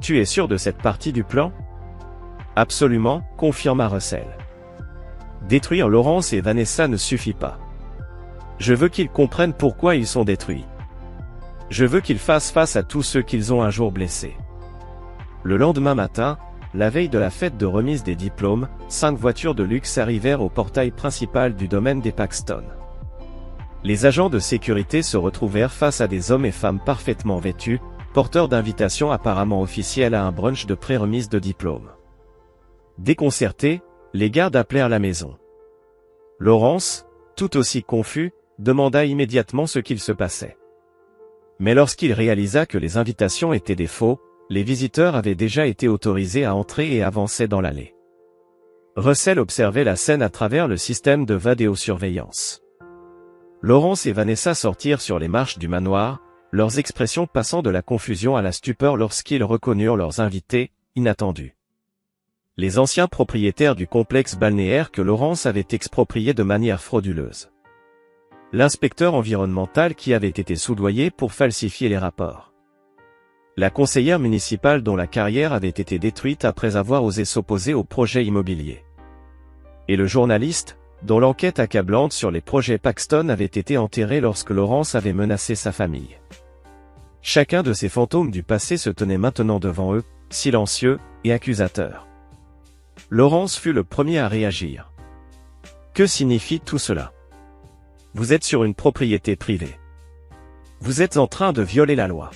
Tu es sûr de cette partie du plan? Absolument, confirma Russell. Détruire Laurence et Vanessa ne suffit pas. Je veux qu'ils comprennent pourquoi ils sont détruits. Je veux qu'ils fassent face à tous ceux qu'ils ont un jour blessés. Le lendemain matin, la veille de la fête de remise des diplômes, 5 voitures de luxe arrivèrent au portail principal du domaine des Paxton. Les agents de sécurité se retrouvèrent face à des hommes et femmes parfaitement vêtus, porteurs d'invitations apparemment officielles à un brunch de pré-remise de diplôme. Déconcertés, les gardes appelèrent la maison. Laurence, tout aussi confus, demanda immédiatement ce qu'il se passait. Mais lorsqu'il réalisa que les invitations étaient des faux, les visiteurs avaient déjà été autorisés à entrer et avançaient dans l'allée. Russell observait la scène à travers le système de vidéosurveillance. Laurence et Vanessa sortirent sur les marches du manoir, leurs expressions passant de la confusion à la stupeur lorsqu'ils reconnurent leurs invités, inattendus. Les anciens propriétaires du complexe balnéaire que Laurence avait exproprié de manière frauduleuse. L'inspecteur environnemental qui avait été soudoyé pour falsifier les rapports. La conseillère municipale dont la carrière avait été détruite après avoir osé s'opposer au projet immobilier. Et le journaliste, dont l'enquête accablante sur les projets Paxton avait été enterrée lorsque Laurence avait menacé sa famille. Chacun de ces fantômes du passé se tenait maintenant devant eux, silencieux et accusateurs. Laurence fut le premier à réagir. Que signifie tout cela? Vous êtes sur une propriété privée. Vous êtes en train de violer la loi.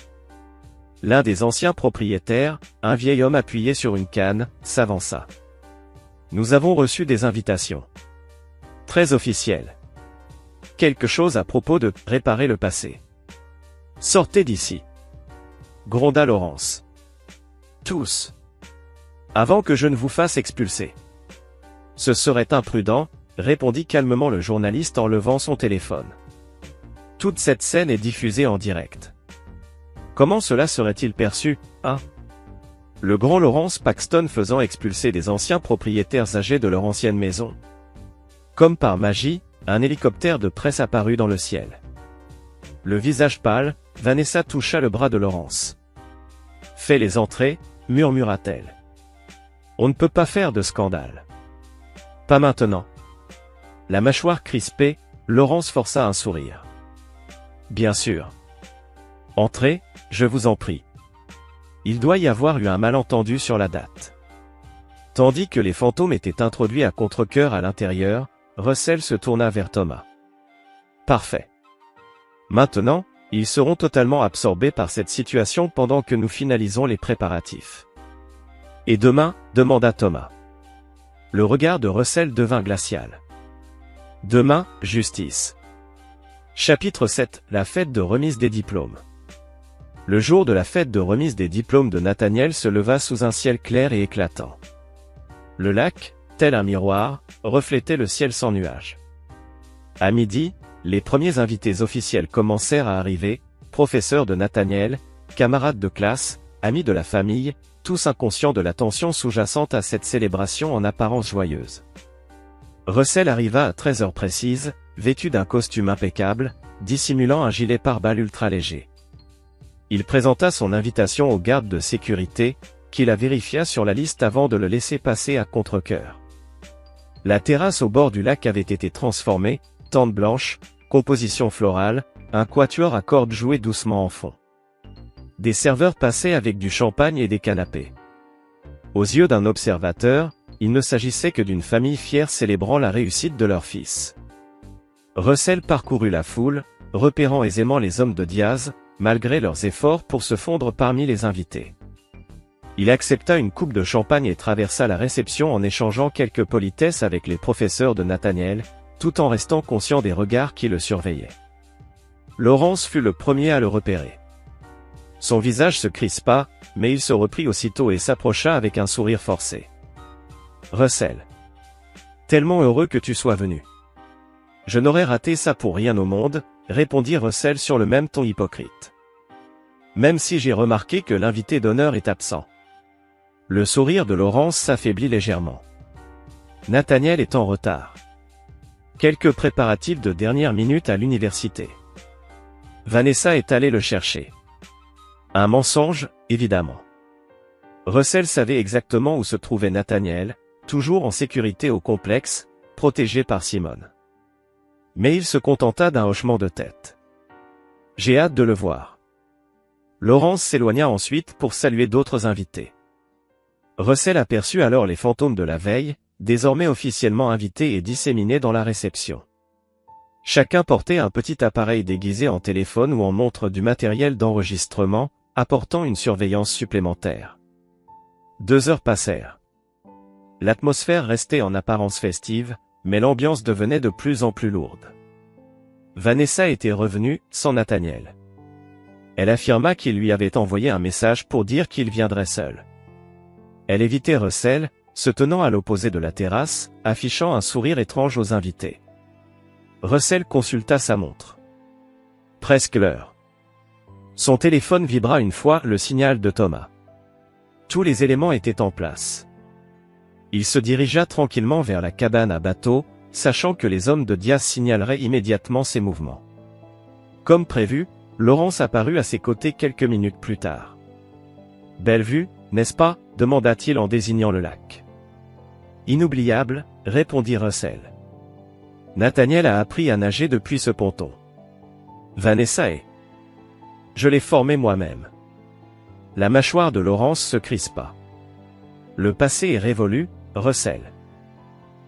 L'un des anciens propriétaires, un vieil homme appuyé sur une canne, s'avança. Nous avons reçu des invitations. Très officielles. Quelque chose à propos de réparer le passé. Sortez d'ici. Gronda Laurence. Tous. Avant que je ne vous fasse expulser. Ce serait imprudent, répondit calmement le journaliste en levant son téléphone. Toute cette scène est diffusée en direct. Comment cela serait-il perçu, hein? Le grand Lawrence Paxton faisant expulser des anciens propriétaires âgés de leur ancienne maison. Comme par magie, un hélicoptère de presse apparut dans le ciel. Le visage pâle, Vanessa toucha le bras de Laurence. « Fais les entrées, murmura-t-elle. On ne peut pas faire de scandale. Pas maintenant. » La mâchoire crispée, Laurence força un sourire. « Bien sûr. Entrez, je vous en prie. Il doit y avoir eu un malentendu sur la date. » Tandis que les fantômes étaient introduits à contre-cœur à l'intérieur, Russell se tourna vers Thomas. « Parfait. Maintenant, ils seront totalement absorbés par cette situation pendant que nous finalisons les préparatifs. »« Et demain ?» demanda Thomas. Le regard de Russell devint glacial. « Demain, justice. » Chapitre 7 – La fête de remise des diplômes. Le jour de la fête de remise des diplômes de Nathaniel se leva sous un ciel clair et éclatant. Le lac, tel un miroir, reflétait le ciel sans nuages. À midi, les premiers invités officiels commencèrent à arriver, professeurs de Nathaniel, camarades de classe, amis de la famille, tous inconscients de la tension sous-jacente à cette célébration en apparence joyeuse. Russell arriva à 13h précise, vêtu d'un costume impeccable, dissimulant un gilet pare-balles ultra léger. Il présenta son invitation au garde de sécurité, qui la vérifia sur la liste avant de le laisser passer à contre-cœur. La terrasse au bord du lac avait été transformée, tente blanche, composition florale, un quatuor à cordes jouait doucement en fond. Des serveurs passaient avec du champagne et des canapés. Aux yeux d'un observateur, il ne s'agissait que d'une famille fière célébrant la réussite de leur fils. Russell parcourut la foule, repérant aisément les hommes de Diaz, malgré leurs efforts pour se fondre parmi les invités. Il accepta une coupe de champagne et traversa la réception en échangeant quelques politesses avec les professeurs de Nathaniel, tout en restant conscient des regards qui le surveillaient. Laurence fut le premier à le repérer. Son visage se crispa, mais il se reprit aussitôt et s'approcha avec un sourire forcé. « Russell. Tellement heureux que tu sois venu. »« Je n'aurais raté ça pour rien au monde, » répondit Russell sur le même ton hypocrite. « Même si j'ai remarqué que l'invité d'honneur est absent. » Le sourire de Laurence s'affaiblit légèrement. Nathaniel est en retard. Quelques préparatifs de dernière minute à l'université. Vanessa est allée le chercher. Un mensonge, évidemment. Russell savait exactement où se trouvait Nathaniel, toujours en sécurité au complexe, protégé par Simone. Mais il se contenta d'un hochement de tête. « J'ai hâte de le voir. » Laurence s'éloigna ensuite pour saluer d'autres invités. Russell aperçut alors les fantômes de la veille, désormais officiellement invités et disséminés dans la réception. Chacun portait un petit appareil déguisé en téléphone ou en montre du matériel d'enregistrement, apportant une surveillance supplémentaire. 2 heures passèrent. L'atmosphère restait en apparence festive, mais l'ambiance devenait de plus en plus lourde. Vanessa était revenue, sans Nathaniel. Elle affirma qu'il lui avait envoyé un message pour dire qu'il viendrait seul. Elle évitait Russell, se tenant à l'opposé de la terrasse, affichant un sourire étrange aux invités. Russell consulta sa montre. Presque l'heure. Son téléphone vibra une fois, le signal de Thomas. Tous les éléments étaient en place. Il se dirigea tranquillement vers la cabane à bateau, sachant que les hommes de Diaz signaleraient immédiatement ses mouvements. Comme prévu, Laurence apparut à ses côtés quelques minutes plus tard. « Belle vue, n'est-ce pas » demanda-t-il en désignant le lac. « Inoubliable » répondit Russell. Nathaniel a appris à nager depuis ce ponton. Vanessa est. Je l'ai formé moi-même. La mâchoire de Laurence se crispa. Le passé est révolu, Russell.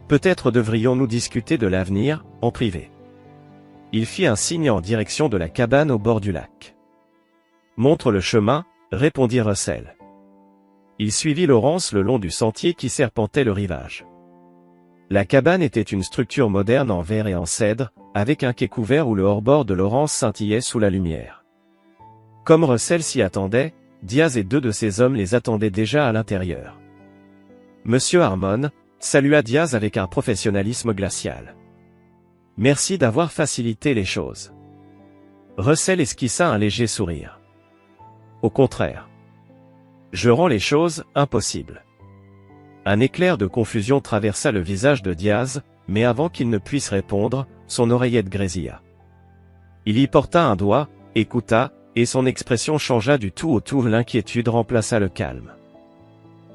Peut-être devrions-nous discuter de l'avenir, en privé. Il fit un signe en direction de la cabane au bord du lac. Montre le chemin, répondit Russell. Il suivit Laurence le long du sentier qui serpentait le rivage. La cabane était une structure moderne en verre et en cèdre, avec un quai couvert où le hors-bord de Laurence scintillait sous la lumière. Comme Russell s'y attendait, Diaz et deux de ses hommes les attendaient déjà à l'intérieur. Monsieur Harmon, salua Diaz avec un professionnalisme glacial. Merci d'avoir facilité les choses. Russell esquissa un léger sourire. Au contraire. Je rends les choses impossibles. Un éclair de confusion traversa le visage de Diaz, mais avant qu'il ne puisse répondre, son oreillette grésilla. Il y porta un doigt, écouta, et son expression changea du tout au tout, l'inquiétude remplaça le calme.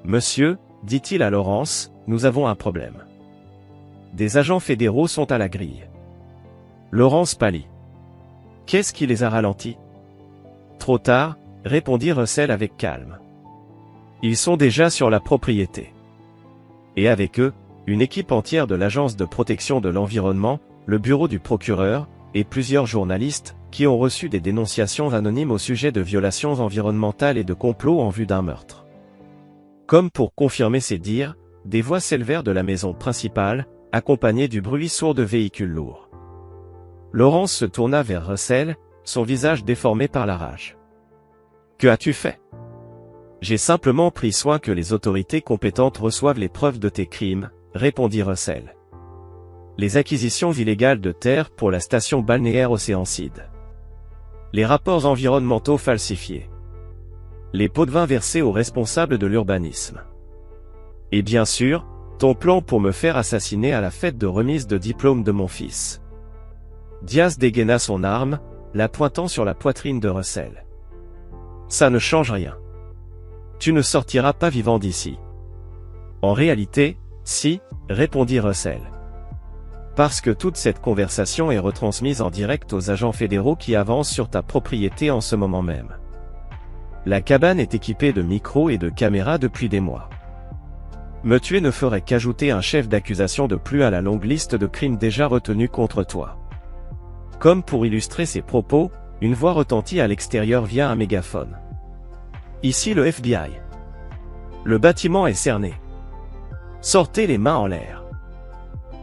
Monsieur, dit-il à Laurence, nous avons un problème. Des agents fédéraux sont à la grille. Laurence pâlit. Qu'est-ce qui les a ralentis? Trop tard, répondit Russell avec calme. Ils sont déjà sur la propriété. Et avec eux, une équipe entière de l'Agence de protection de l'environnement, le bureau du procureur, et plusieurs journalistes, qui ont reçu des dénonciations anonymes au sujet de violations environnementales et de complots en vue d'un meurtre. Comme pour confirmer ces dires, des voix s'élevèrent de la maison principale, accompagnées du bruit sourd de véhicules lourds. Laurence se tourna vers Russell, son visage déformé par la rage. « Que as-tu fait ? J'ai simplement pris soin que les autorités compétentes reçoivent les preuves de tes crimes, répondit Russell. Les acquisitions illégales de terre pour la station balnéaire Océancide. Les rapports environnementaux falsifiés. Les pots de vin versés aux responsables de l'urbanisme. Et bien sûr, ton plan pour me faire assassiner à la fête de remise de diplôme de mon fils. Diaz dégaina son arme, la pointant sur la poitrine de Russell. Ça ne change rien. Tu ne sortiras pas vivant d'ici. En réalité, si, répondit Russell. Parce que toute cette conversation est retransmise en direct aux agents fédéraux qui avancent sur ta propriété en ce moment même. La cabane est équipée de micros et de caméras depuis des mois. Me tuer ne ferait qu'ajouter un chef d'accusation de plus à la longue liste de crimes déjà retenus contre toi. Comme pour illustrer ses propos, une voix retentit à l'extérieur via un mégaphone. Ici le FBI. Le bâtiment est cerné. Sortez les mains en l'air.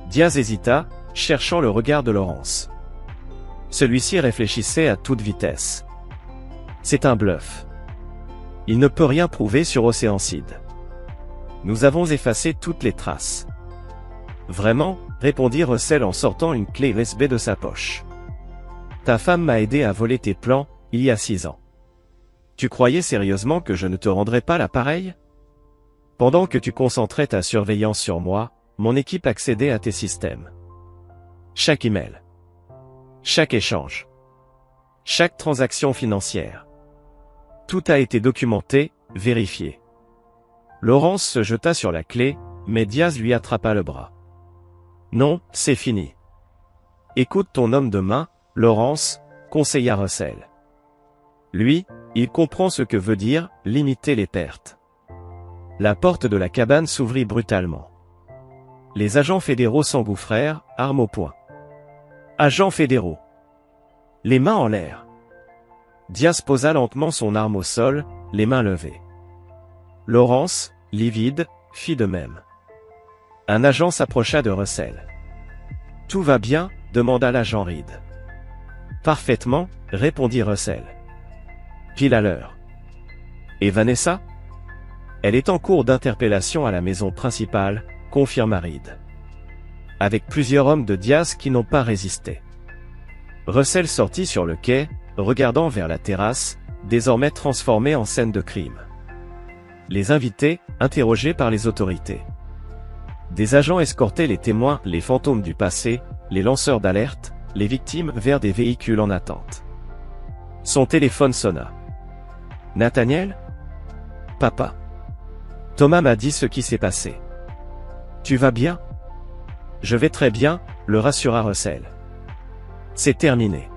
Diaz hésita, cherchant le regard de Laurence. Celui-ci réfléchissait à toute vitesse. C'est un bluff. Il ne peut rien prouver sur Océancide. Nous avons effacé toutes les traces. Vraiment, répondit Russell en sortant une clé USB de sa poche. Ta femme m'a aidé à voler tes plans, il y a 6 ans. Tu croyais sérieusement que je ne te rendrais pas l'appareil? Pendant que tu concentrais ta surveillance sur moi, mon équipe accédait à tes systèmes. Chaque email. Chaque échange. Chaque transaction financière. Tout a été documenté, vérifié. Laurence se jeta sur la clé, mais Diaz lui attrapa le bras. Non, c'est fini. Écoute ton homme de main, Laurence, conseilla Russell. Lui, il comprend ce que veut dire limiter les pertes. La porte de la cabane s'ouvrit brutalement. Les agents fédéraux s'engouffrèrent, armes au poing. Agents fédéraux. Les mains en l'air. Diaz posa lentement son arme au sol, les mains levées. Laurence, livide, fit de même. Un agent s'approcha de Russell. Tout va bien, demanda l'agent Reed. Parfaitement, répondit Russell. Pile à l'heure. Et Vanessa? Elle est en cours d'interpellation à la maison principale, confirma Reed. Avec plusieurs hommes de Diaz qui n'ont pas résisté. Russell sortit sur le quai, regardant vers la terrasse, désormais transformée en scène de crime. Les invités, interrogés par les autorités. Des agents escortaient les témoins, les fantômes du passé, les lanceurs d'alerte, les victimes vers des véhicules en attente. Son téléphone sonna. Nathaniel? Papa. Thomas m'a dit ce qui s'est passé. Tu vas bien? Je vais très bien, le rassura Russell. C'est terminé.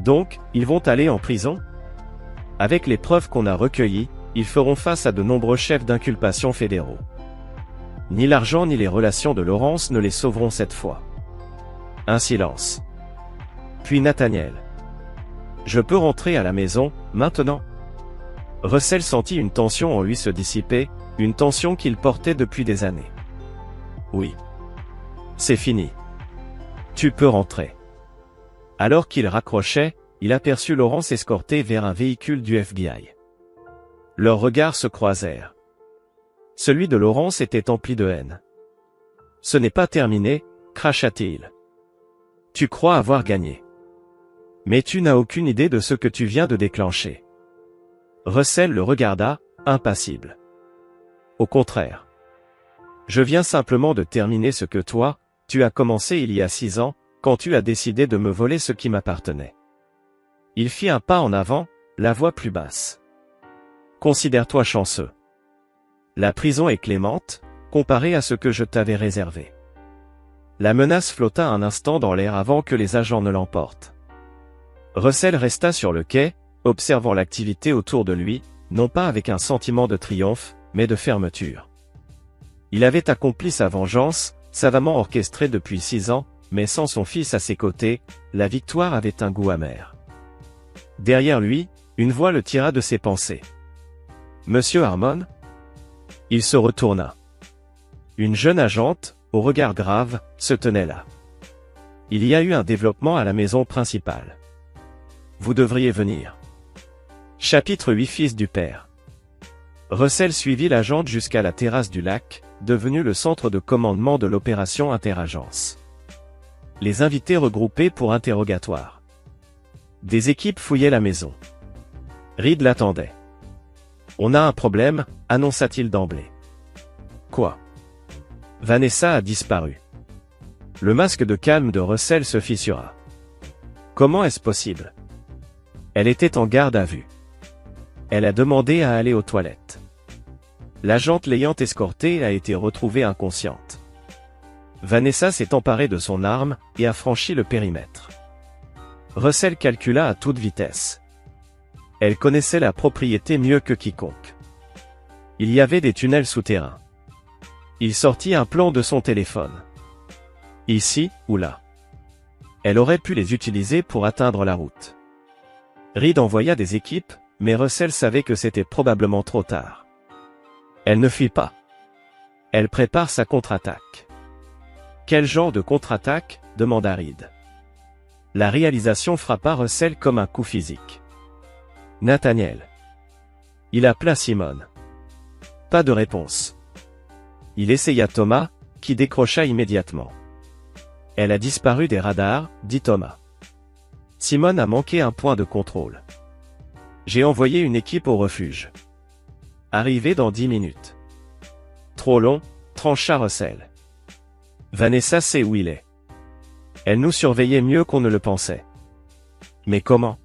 Donc, ils vont aller en prison? Avec les preuves qu'on a recueillies, ils feront face à de nombreux chefs d'inculpation fédéraux. Ni l'argent ni les relations de Laurence ne les sauveront cette fois. Un silence. Puis Nathaniel. Je peux rentrer à la maison, maintenant? Russell sentit une tension en lui se dissiper, une tension qu'il portait depuis des années. Oui. C'est fini. Tu peux rentrer. Alors qu'il raccrochait, il aperçut Laurence escortée vers un véhicule du FBI. Leurs regards se croisèrent. Celui de Laurence était empli de haine. Ce n'est pas terminé, cracha-t-il. Tu crois avoir gagné. Mais tu n'as aucune idée de ce que tu viens de déclencher. Russell le regarda, impassible. Au contraire. Je viens simplement de terminer ce que toi, tu as commencé il y a 6 ans, quand tu as décidé de me voler ce qui m'appartenait. Il fit un pas en avant, la voix plus basse. Considère-toi chanceux. La prison est clémente, comparée à ce que je t'avais réservé. La menace flotta un instant dans l'air avant que les agents ne l'emportent. Russell resta sur le quai, observant l'activité autour de lui, non pas avec un sentiment de triomphe, mais de fermeture. Il avait accompli sa vengeance, savamment orchestrée depuis 6 ans, mais sans son fils à ses côtés, la victoire avait un goût amer. Derrière lui, une voix le tira de ses pensées. « Monsieur Harmon ?» Il se retourna. Une jeune agente, au regard grave, se tenait là. Il y a eu un développement à la maison principale. Vous devriez venir. Chapitre 8 Fils du père. Russell suivit l'agente jusqu'à la terrasse du lac, devenu le centre de commandement de l'opération interagence. Les invités regroupés pour interrogatoire. Des équipes fouillaient la maison. Reed l'attendait. « On a un problème », annonça-t-il d'emblée. « Quoi ?» Vanessa a disparu. Le masque de calme de Russell se fissura. « Comment est-ce possible ? Elle était en garde à vue. Elle a demandé à aller aux toilettes. L'agente l'ayant escortée a été retrouvée inconsciente. Vanessa s'est emparée de son arme et a franchi le périmètre. » Russell calcula à toute vitesse. Elle connaissait la propriété mieux que quiconque. Il y avait des tunnels souterrains. Il sortit un plan de son téléphone. Ici, ou là. Elle aurait pu les utiliser pour atteindre la route. Reed envoya des équipes, mais Russell savait que c'était probablement trop tard. Elle ne fuit pas. Elle prépare sa contre-attaque. Quel genre de contre-attaque ? Demanda Reed. La réalisation frappa Russell comme un coup physique. Nathaniel. Il appela Simone. Pas de réponse. Il essaya Thomas, qui décrocha immédiatement. Elle a disparu des radars, dit Thomas. Simone a manqué un point de contrôle. J'ai envoyé une équipe au refuge. Arrivé dans 10 minutes. Trop long, trancha Russell. Vanessa sait où il est. Elle nous surveillait mieux qu'on ne le pensait. Mais comment ?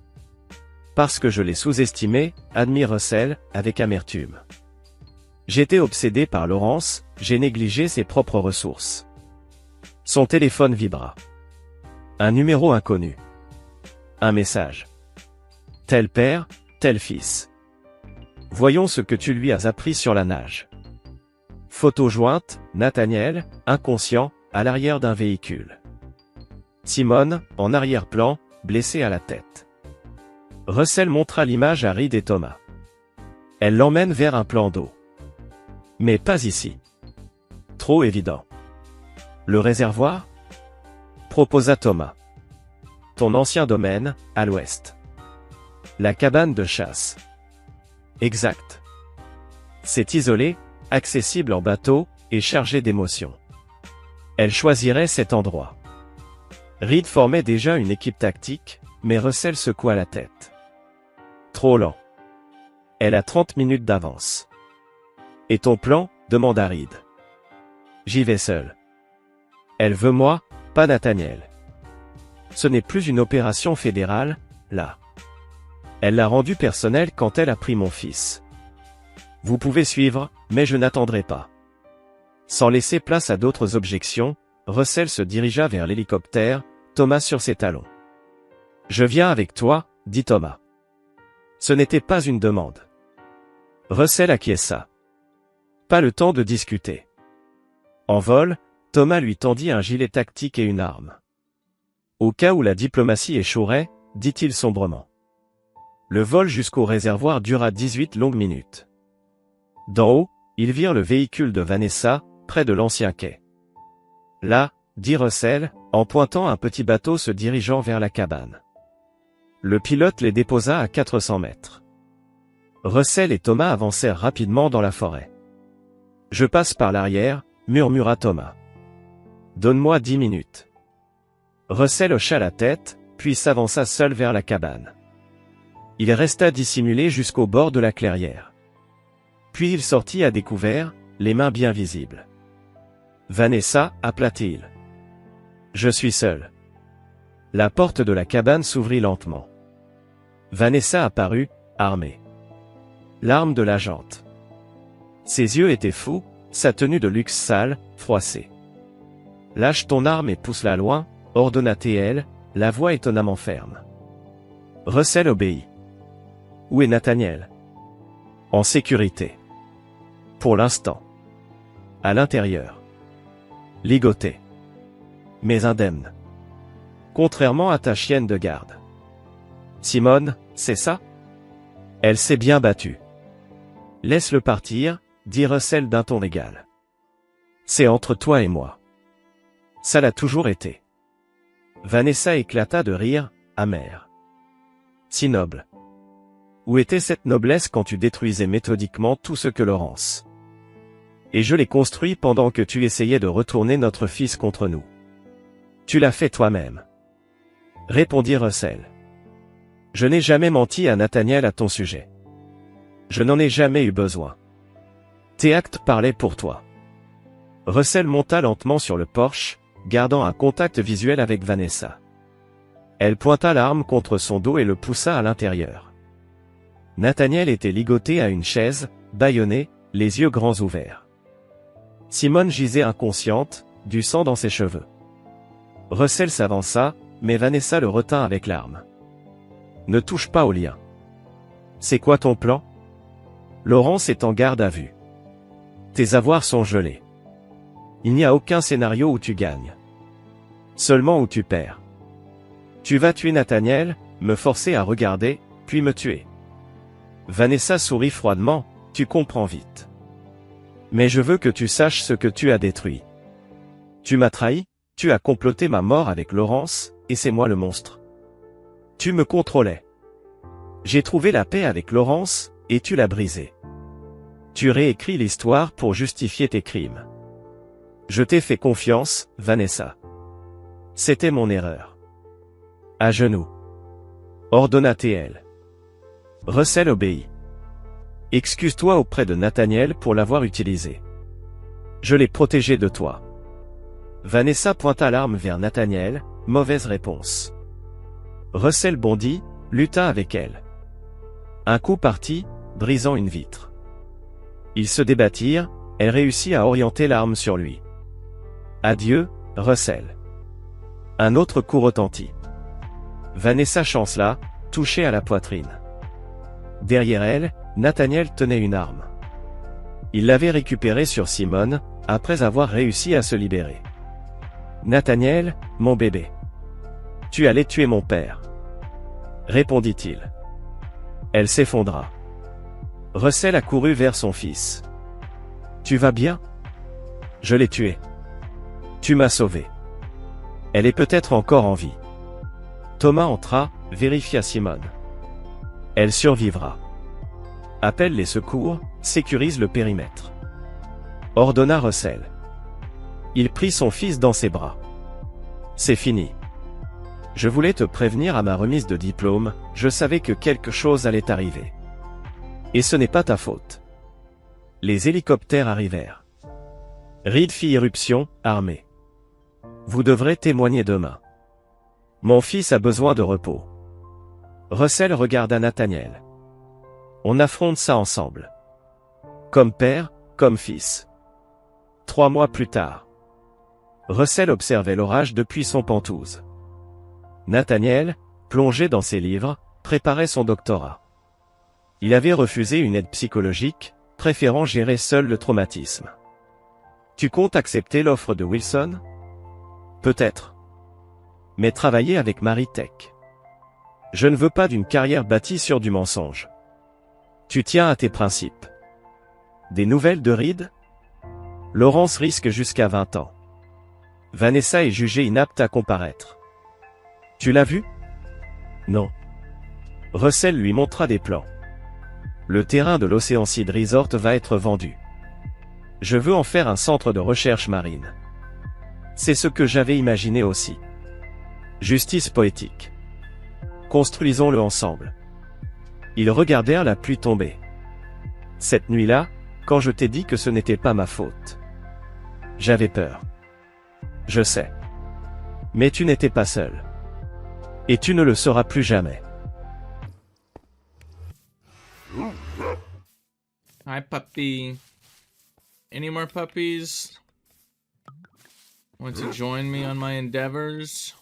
Parce que je l'ai sous-estimé, admit Russell, avec amertume. J'étais obsédé par Laurence, j'ai négligé ses propres ressources. Son téléphone vibra. Un numéro inconnu. Un message. Tel père, tel fils. Voyons ce que tu lui as appris sur la nage. Photo jointe, Nathaniel, inconscient, à l'arrière d'un véhicule. Simone, en arrière-plan, blessée à la tête. Russell montra l'image à Reed et Thomas. Elle l'emmène vers un plan d'eau. Mais pas ici. Trop évident. Le réservoir ? proposa Thomas. Ton ancien domaine, à l'ouest. La cabane de chasse. Exact. C'est isolé, accessible en bateau, et chargé d'émotions. Elle choisirait cet endroit. Reed formait déjà une équipe tactique, mais Russell secoua la tête. Trop lent. Elle a 30 minutes d'avance. Et ton plan? Demanda Reed. J'y vais seul. Elle veut moi, pas Nathaniel. Ce n'est plus une opération fédérale, là. Elle l'a rendue personnelle quand elle a pris mon fils. Vous pouvez suivre, mais je n'attendrai pas. Sans laisser place à d'autres objections, Russell se dirigea vers l'hélicoptère, Thomas sur ses talons. Je viens avec toi, dit Thomas. Ce n'était pas une demande. Russell acquiesça. Pas le temps de discuter. En vol, Thomas lui tendit un gilet tactique et une arme. Au cas où la diplomatie échouerait, dit-il sombrement. Le vol jusqu'au réservoir dura 18 longues minutes. D'en haut, ils virent le véhicule de Vanessa, près de l'ancien quai. Là, dit Russell, en pointant un petit bateau se dirigeant vers la cabane. Le pilote les déposa à 400 mètres. Russell et Thomas avancèrent rapidement dans la forêt. Je passe par l'arrière, murmura Thomas. Donne-moi 10 minutes. Russell hocha la tête, puis s'avança seul vers la cabane. Il resta dissimulé jusqu'au bord de la clairière. Puis il sortit à découvert, les mains bien visibles. Vanessa, appela-t-il. Je suis seul. La porte de la cabane s'ouvrit lentement. Vanessa apparut, armée. L'arme de l'agente. Ses yeux étaient fous, sa tenue de luxe sale, froissée. Lâche ton arme et pousse-la loin, ordonna-t-elle, la voix étonnamment ferme. Russell obéit. Où est Nathaniel? En sécurité. Pour l'instant. À l'intérieur. Ligoté. Mais indemne. Contrairement à ta chienne de garde. Simone, c'est ça? Elle s'est bien battue. Laisse-le partir, dit Russell d'un ton égal. C'est entre toi et moi. Ça l'a toujours été. Vanessa éclata de rire, amer. Si noble. Où était cette noblesse quand tu détruisais méthodiquement tout ce que Laurence? Et je l'ai construit pendant que tu essayais de retourner notre fils contre nous. Tu l'as fait toi-même. Répondit Russell. Je n'ai jamais menti à Nathaniel à ton sujet. Je n'en ai jamais eu besoin. Tes actes parlaient pour toi. Russell monta lentement sur le porche, gardant un contact visuel avec Vanessa. Elle pointa l'arme contre son dos et le poussa à l'intérieur. Nathaniel était ligoté à une chaise, bâillonné, les yeux grands ouverts. Simone gisait inconsciente, du sang dans ses cheveux. Russell s'avança, mais Vanessa le retint avec l'arme. Ne touche pas au lien. C'est quoi ton plan? Laurence est en garde à vue. Tes avoirs sont gelés. Il n'y a aucun scénario où tu gagnes. Seulement où tu perds. Tu vas tuer Nathaniel, me forcer à regarder, puis me tuer. Vanessa sourit froidement, tu comprends vite. Mais je veux que tu saches ce que tu as détruit. Tu m'as trahi, tu as comploté ma mort avec Laurence, et c'est moi le monstre. Tu me contrôlais. J'ai trouvé la paix avec Laurence, et tu l'as brisée. Tu réécris l'histoire pour justifier tes crimes. Je t'ai fait confiance, Vanessa. C'était mon erreur. À genoux. Ordonna-t-elle. Russell obéit. Excuse-toi auprès de Nathaniel pour l'avoir utilisé. Je l'ai protégé de toi. Vanessa pointa l'arme vers Nathaniel, mauvaise réponse. Russell bondit, lutta avec elle. Un coup partit, brisant une vitre. Ils se débattirent, elle réussit à orienter l'arme sur lui. Adieu, Russell. Un autre coup retentit. Vanessa chancela, touchée à la poitrine. Derrière elle, Nathaniel tenait une arme. Il l'avait récupérée sur Simone, après avoir réussi à se libérer. Nathaniel, mon bébé. Tu allais tuer mon père. Répondit-il. Elle s'effondra. Russell accourut vers son fils. Tu vas bien? Je l'ai tué. Tu m'as sauvé. Elle est peut-être encore en vie. Thomas entra, vérifia Simone. Elle survivra. Appelle les secours, sécurise le périmètre. Ordonna Russell. Il prit son fils dans ses bras. C'est fini. Je voulais te prévenir à ma remise de diplôme, je savais que quelque chose allait arriver. Et ce n'est pas ta faute. Les hélicoptères arrivèrent. Reed fit irruption, armé. Vous devrez témoigner demain. Mon fils a besoin de repos. Russell regarda Nathaniel. On affronte ça ensemble. Comme père, comme fils. 3 mois plus tard. Russell observait l'orage depuis son pentouse. Nathaniel, plongé dans ses livres, préparait son doctorat. Il avait refusé une aide psychologique, préférant gérer seul le traumatisme. Tu comptes accepter l'offre de Wilson? Peut-être. Mais travailler avec Maritech. Je ne veux pas d'une carrière bâtie sur du mensonge. Tu tiens à tes principes. Des nouvelles de Reed? Laurence risque jusqu'à 20 ans. Vanessa est jugée inapte à comparaître. Tu l'as vu? Non. Russell lui montra des plans. Le terrain de l'Ocean Seed Resort va être vendu. Je veux en faire un centre de recherche marine. C'est ce que j'avais imaginé aussi. Justice poétique. Construisons-le ensemble. Ils regardèrent la pluie tomber. Cette nuit-là, quand je t'ai dit que ce n'était pas ma faute. J'avais peur. Je sais. Mais tu n'étais pas seul. Et tu ne le seras plus jamais. Hi, puppy. Any more puppies? Want to join me on my endeavors?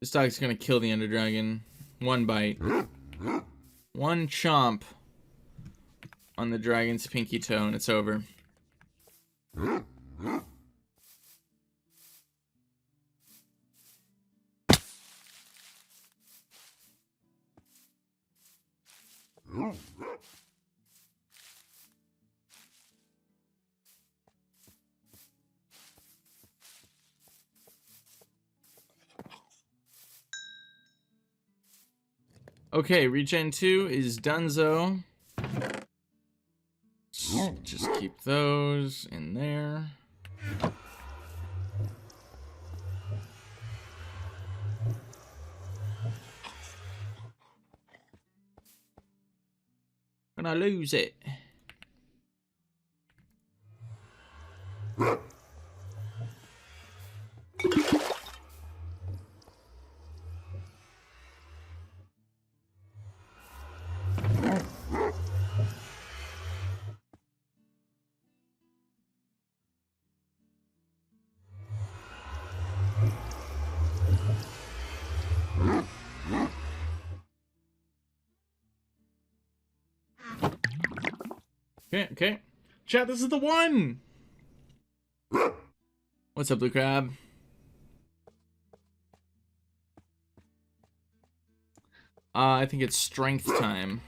This dog's gonna kill the Ender Dragon. One bite. One chomp on the dragon's pinky toe and it's over. Okay, regen 2 is donezo. Just keep those in there. Gonna lose it. Okay. Chat, this is the one! What's up, Blue Crab? I think it's strength time.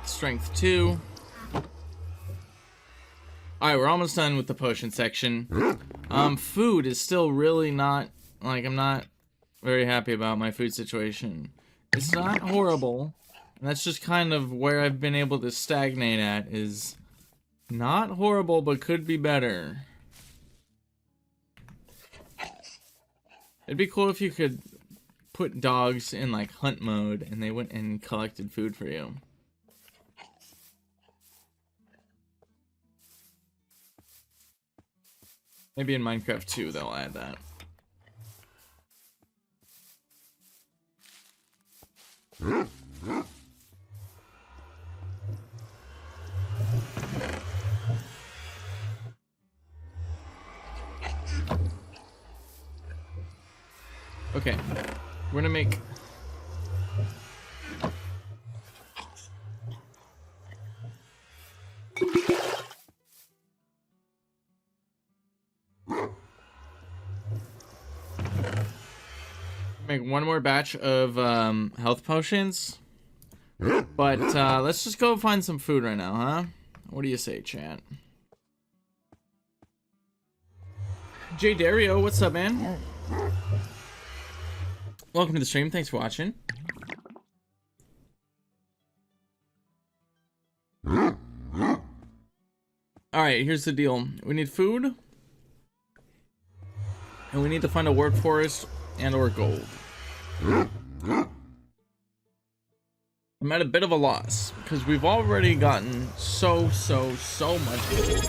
Strength 2. Alright, we're almost done with the potion section. Food is still really not, like, I'm not very happy about my food situation. It's not horrible. And that's just kind of where I've been able to stagnate at, is not horrible, but could be better. It'd be cool if you could put dogs in, like, hunt mode, and they went and collected food for you. Maybe in Minecraft 2 they'll add that. Okay, we're gonna make... Make one more batch of health potions. But let's just go find some food right now, huh? What do you say, chat? Jay Dario, what's up, man? Welcome to the stream. Thanks for watching. Alright, here's the deal. We need food. And we need to find a workforce and or gold. I'm at a bit of a loss because we've already gotten so much gold.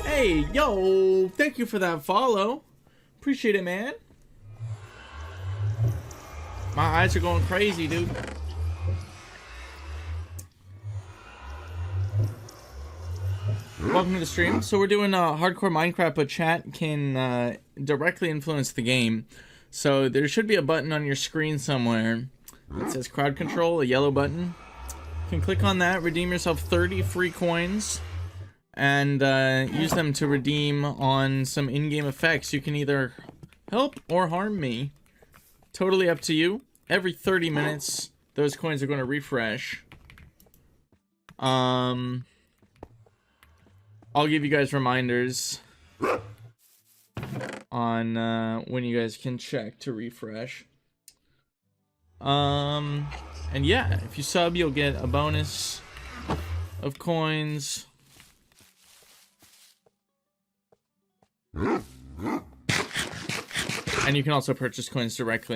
Hey, yo, thank you for that follow. Appreciate it, man. My eyes are going crazy, dude. Welcome to the stream. So we're doing hardcore Minecraft, but chat can directly influence the game. So there should be a button on your screen somewhere that says crowd control, a yellow button. You can click on that, redeem yourself 30 free coins, and use them to redeem on some in-game effects. You can either help or harm me. Totally up to you. Every 30 minutes, those coins are going to refresh. I'll give you guys reminders on when you guys can check to refresh. And yeah, if you sub, you'll get a bonus of coins. And you can also purchase coins directly